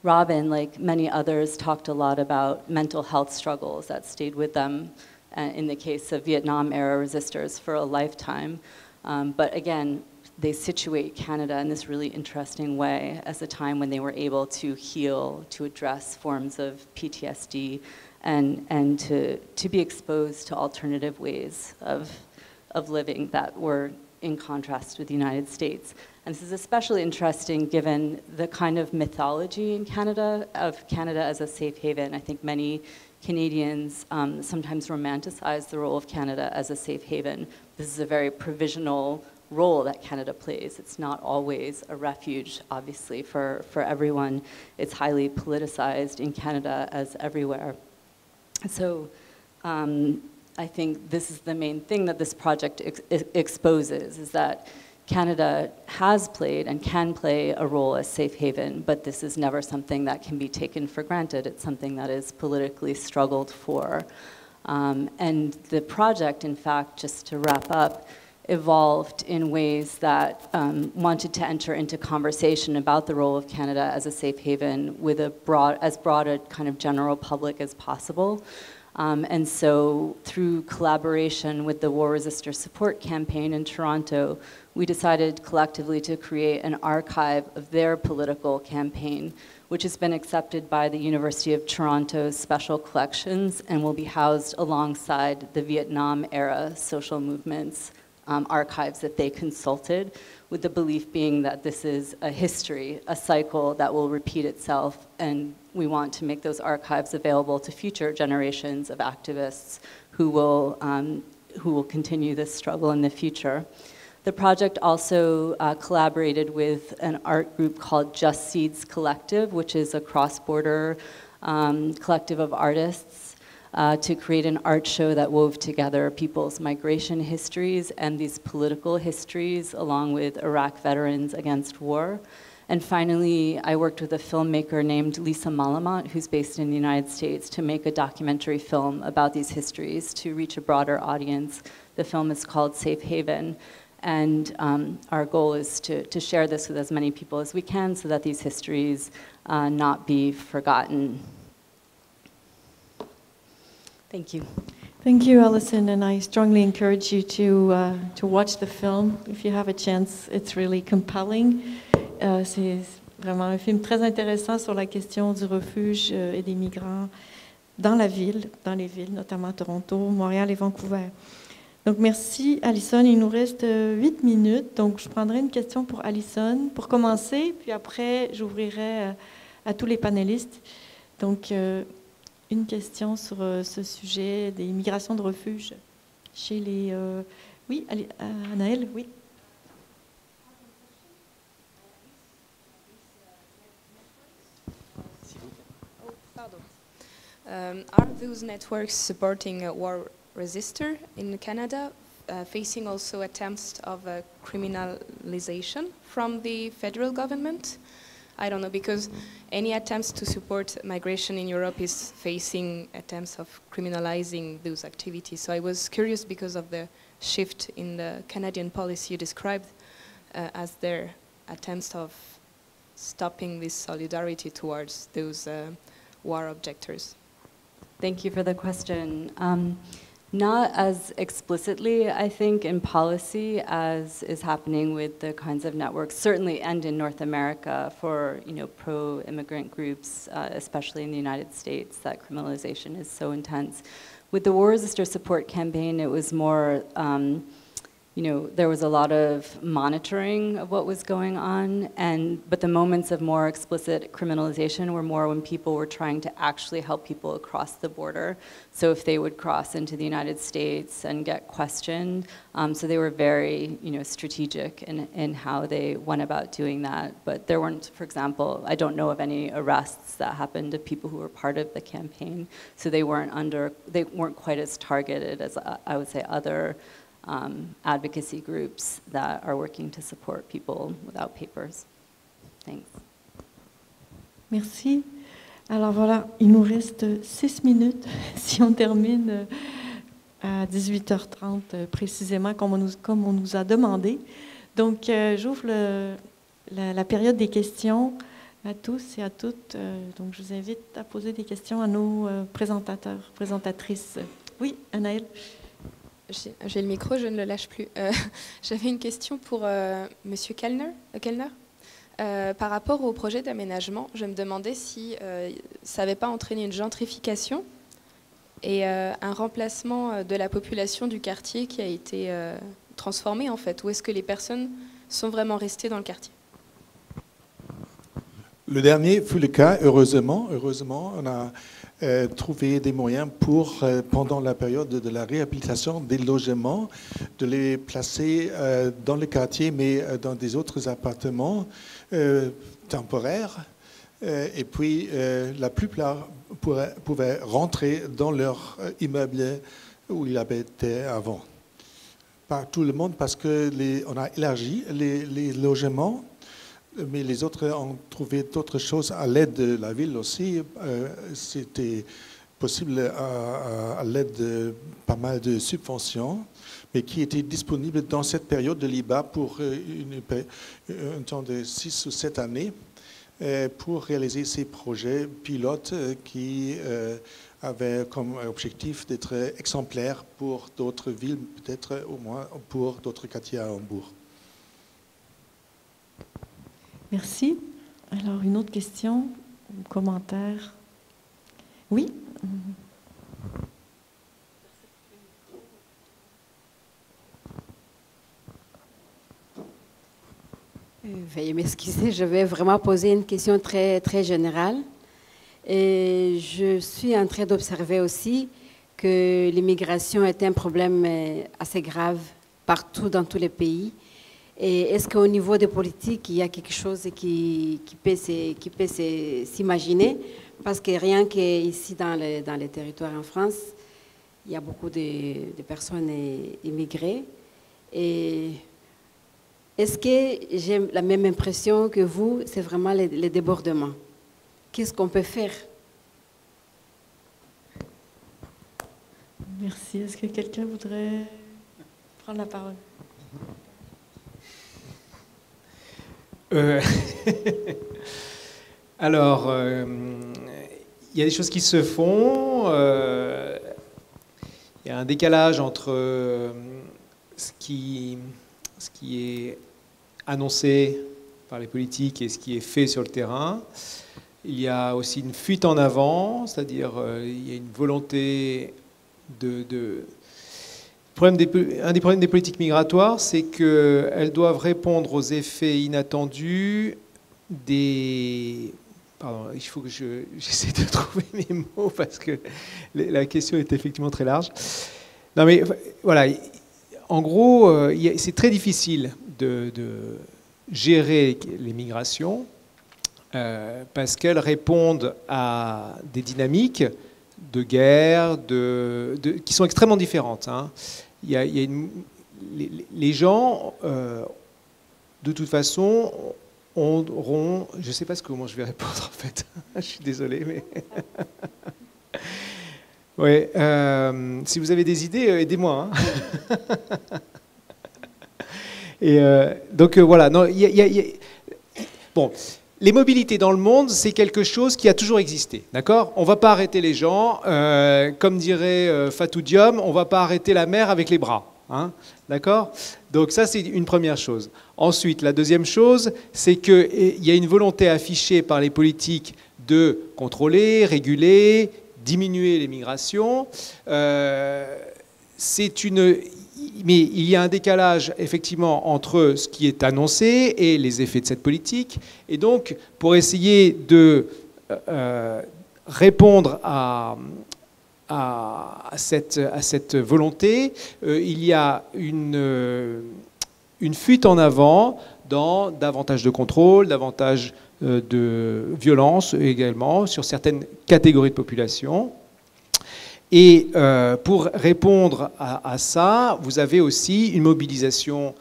Robin, like many others, talked a lot about mental health struggles that stayed with them in the case of Vietnam-era resistors for a lifetime. But again, they situate Canada in this really interesting way as a time when they were able to heal, to address forms of PTSD, and to be exposed to alternative ways of living that were in contrast with the United States. And this is especially interesting given the kind of mythology in Canada, of Canada as a safe haven. I think many Canadians sometimes romanticize the role of Canada as a safe haven. This is a very provisional role that Canada plays. It's not always a refuge, obviously, for everyone. It's highly politicized in Canada as everywhere. So I think this is the main thing that this project exposes, is that Canada has played and can play a role as safe haven, but this is never something that can be taken for granted. It's something that is politically struggled for. And the project, in fact, just to wrap up, evolved in ways that wanted to enter into conversation about the role of Canada as a safe haven with as broad a kind of general public as possible. And so through collaboration with the War Resistor Support Campaign in Toronto, we decided collectively to create an archive of their political campaign, which has been accepted by the University of Toronto's Special Collections and will be housed alongside the Vietnam-era social movements archives that they consulted, with the belief being that this is a history, a cycle that will repeat itself, and we want to make those archives available to future generations of activists who will continue this struggle in the future. The project also collaborated with an art group called Just Seeds Collective, which is a cross-border collective of artists, to create an art show that wove together people's migration histories and these political histories, along with Iraq veterans against war. And finally, I worked with a filmmaker named Lisa Malamot, who's based in the United States, to make a documentary film about these histories to reach a broader audience. The film is called Safe Haven. And our goal is to share this with as many people as we can so that these histories not be forgotten. Thank you. Thank you, Alison, and I strongly encourage you to watch the film if you have a chance. It's really compelling. C'est vraiment un film très intéressant sur la question du refuge et des migrants dans la ville, dans les villes, notamment Toronto, Montréal et Vancouver. Donc, merci, Alison. Il nous reste 8 minutes. Donc, je prendrai une question pour Alison pour commencer, puis après, j'ouvrirai à tous les panélistes. Donc, une question sur ce sujet des migrations de refuge chez les... Oui, Anaëlle, oui. Are those networks supporting war resisters in Canada, facing also attempts of criminalization from the federal government? I don't know, because any attempts to support migration in Europe is facing attempts of criminalizing those activities. So I was curious because of the shift in the Canadian policy you described as their attempts of stopping this solidarity towards those war objectors. Thank you for the question. Not as explicitly, I think, in policy as is happening with the kinds of networks, certainly, and in North America for pro-immigrant groups, especially in the United States, that criminalization is so intense. With the War Resistor Support Campaign, it was more, there was a lot of monitoring of what was going on, but the moments of more explicit criminalization were more when people were trying to actually help people across the border. So if they would cross into the United States and get questioned, so they were very, strategic in how they went about doing that. But there weren't, for example, I don't know of any arrests that happened to people who were part of the campaign. So they weren't quite as targeted as I would say other advocacy groups that are working to support people without papers. Thanks. Merci. Alors voilà, il nous reste 6 minutes si on termine à 18h30 précisément comme on nous a demandé. Donc j'ouvre la période des questions à tous et à toutes. Donc je vous invite à poser des questions à nos présentateurs, présentatrices. Oui, Anaëlle. J'ai le micro, je ne le lâche plus. J'avais une question pour Monsieur Kellner. Par rapport au projet d'aménagement, je me demandais si ça n'avait pas entraîné une gentrification et un remplacement de la population du quartier qui a été transformée en fait. Ou est-ce que les personnes sont vraiment restées dans le quartier? Le dernier fut le cas, heureusement. Heureusement, on a trouvé des moyens pour, pendant la période de la réhabilitation des logements, de les placer dans le quartier, mais dans des autres appartements temporaires. Et puis, la plupart pouvaient rentrer dans leur immeuble où ils habitaient avant. Pas tout le monde, parce qu'on a élargi les logements. Mais les autres ont trouvé d'autres choses à l'aide de la ville aussi. C'était possible à l'aide de pas mal de subventions, mais qui étaient disponibles dans cette période de l'IBA pour un temps de 6 ou 7 années pour réaliser ces projets pilotes qui avaient comme objectif d'être exemplaires pour d'autres villes, peut-être au moins pour d'autres quartiers à Hambourg. Merci. Alors, une autre question ou commentaire? Oui? Veuillez m'excuser, je vais vraiment poser une question très, très générale. Et je suis en train d'observer aussi que l'immigration est un problème assez grave partout dans tous les pays. Et est-ce qu'au niveau des politiques, il y a quelque chose qui peut s'imaginer? Parce que rien qu'ici dans les territoires en France, il y a beaucoup de personnes immigrées. Et est-ce que j'ai la même impression que vous, c'est vraiment les débordements? Qu'est-ce qu'on peut faire? Merci. Est-ce que quelqu'un voudrait prendre la parole? Alors, il y a des choses qui se font. Il y a un décalage entre ce qui est annoncé par les politiques et ce qui est fait sur le terrain. Il y a aussi une fuite en avant, c'est-à-dire il y a une volonté un des problèmes des politiques migratoires, c'est qu'elles doivent répondre aux effets inattendus des... Pardon, il faut que j'essaie de trouver mes mots parce que la question est effectivement très large. Non mais voilà, en gros, c'est très difficile de gérer les migrations parce qu'elles répondent à des dynamiques de guerre, qui sont extrêmement différentes. Hein. Les gens, de toute façon, auront... Je ne sais pas comment je vais répondre, en fait. Je suis désolé, mais... ouais, si vous avez des idées, aidez-moi. Hein. Et donc, voilà. Non, bon... Les mobilités dans le monde, c'est quelque chose qui a toujours existé, d'accord ? On ne va pas arrêter les gens, comme dirait Fatou Diom, on ne va pas arrêter la mer avec les bras, hein, d'accord ? Donc ça, c'est une première chose. Ensuite, la deuxième chose, c'est qu'il y a une volonté affichée par les politiques de contrôler, réguler, diminuer les migrations. Mais il y a un décalage, effectivement, entre ce qui est annoncé et les effets de cette politique. Et donc, pour essayer de répondre à cette volonté, il y a une fuite en avant dans davantage de contrôle, davantage de violence également sur certaines catégories de population. Et pour répondre à ça, vous avez aussi une mobilisation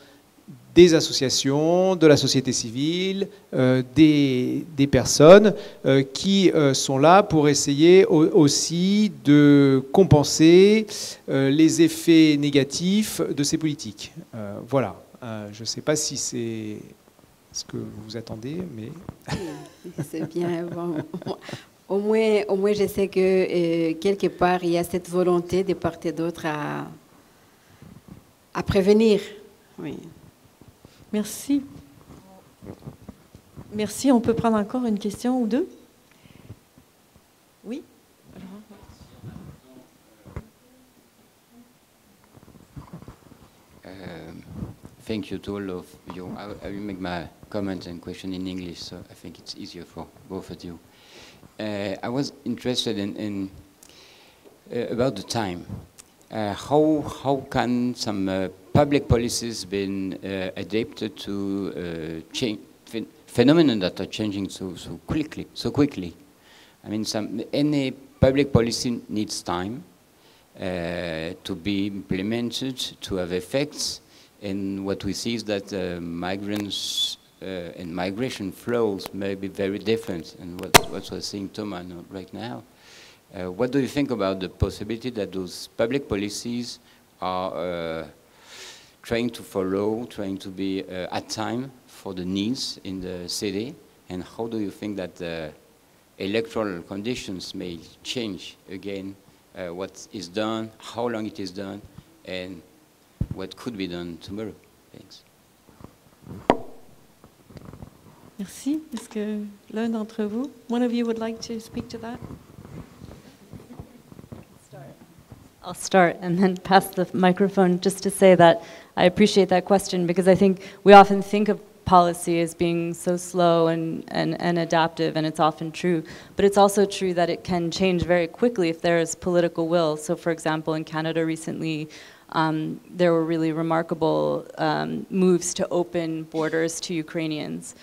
des associations, de la société civile, des personnes qui sont là pour essayer aussi de compenser les effets négatifs de ces politiques. Voilà. Je ne sais pas si c'est ce que vous attendez, mais... C'est bien. Bon. Au moins, je sais que quelque part, il y a cette volonté de part et d'autre à prévenir. Oui. Merci. Merci. On peut prendre encore une question ou deux? Oui. Thank you to all of you. I will make my comments and question in English, so I think it's easier for both of you. I was interested in about the time. How can some public policies been adapted to change phenomena that are changing so quickly? I mean, any public policy needs time to be implemented, to have effects. And what we see is that migrants and migration flows may be very different, and what we're seeing Thomas right now. What do you think about the possibility that those public policies are trying to follow, trying to be at time for the needs in the city, and how do you think that the electoral conditions may change again what is done, how long it is done, and what could be done tomorrow? Thanks. Merci. Est-ce que l'un d'entre vous, one of you would like to speak to that? I'll start and then pass the microphone just to say that I appreciate that question because I think we often think of policy as being so slow and adaptive, and it's often true. But it's also true that it can change very quickly if there is political will. So for example, in Canada recently, there were really remarkable moves to open borders to Ukrainians,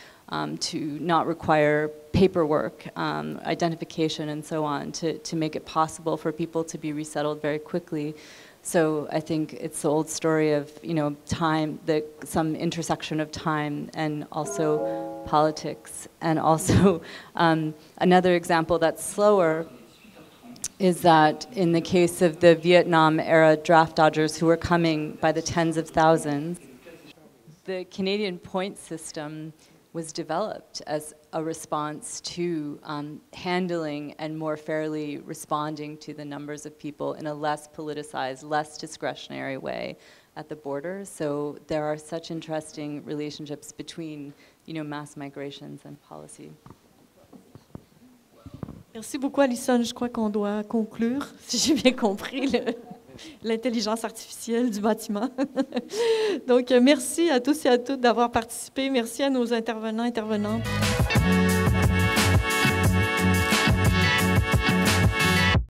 to not require paperwork, identification, and so on, to make it possible for people to be resettled very quickly. So I think it's the old story of, you know, time, some intersection of time and also politics. And also another example that's slower is that in the case of the Vietnam-era draft dodgers who were coming by the tens of thousands, the Canadian point system was developed as a response to handling and more fairly responding to the numbers of people in a less politicized, less discretionary way at the border. So there are such interesting relationships between, you know, mass migrations and policy. Merci beaucoup, Alison. Je crois qu'on doit conclure, si j'ai bien compris, l'intelligence artificielle du bâtiment. Donc, merci à tous et à toutes d'avoir participé. Merci à nos intervenants, intervenantes.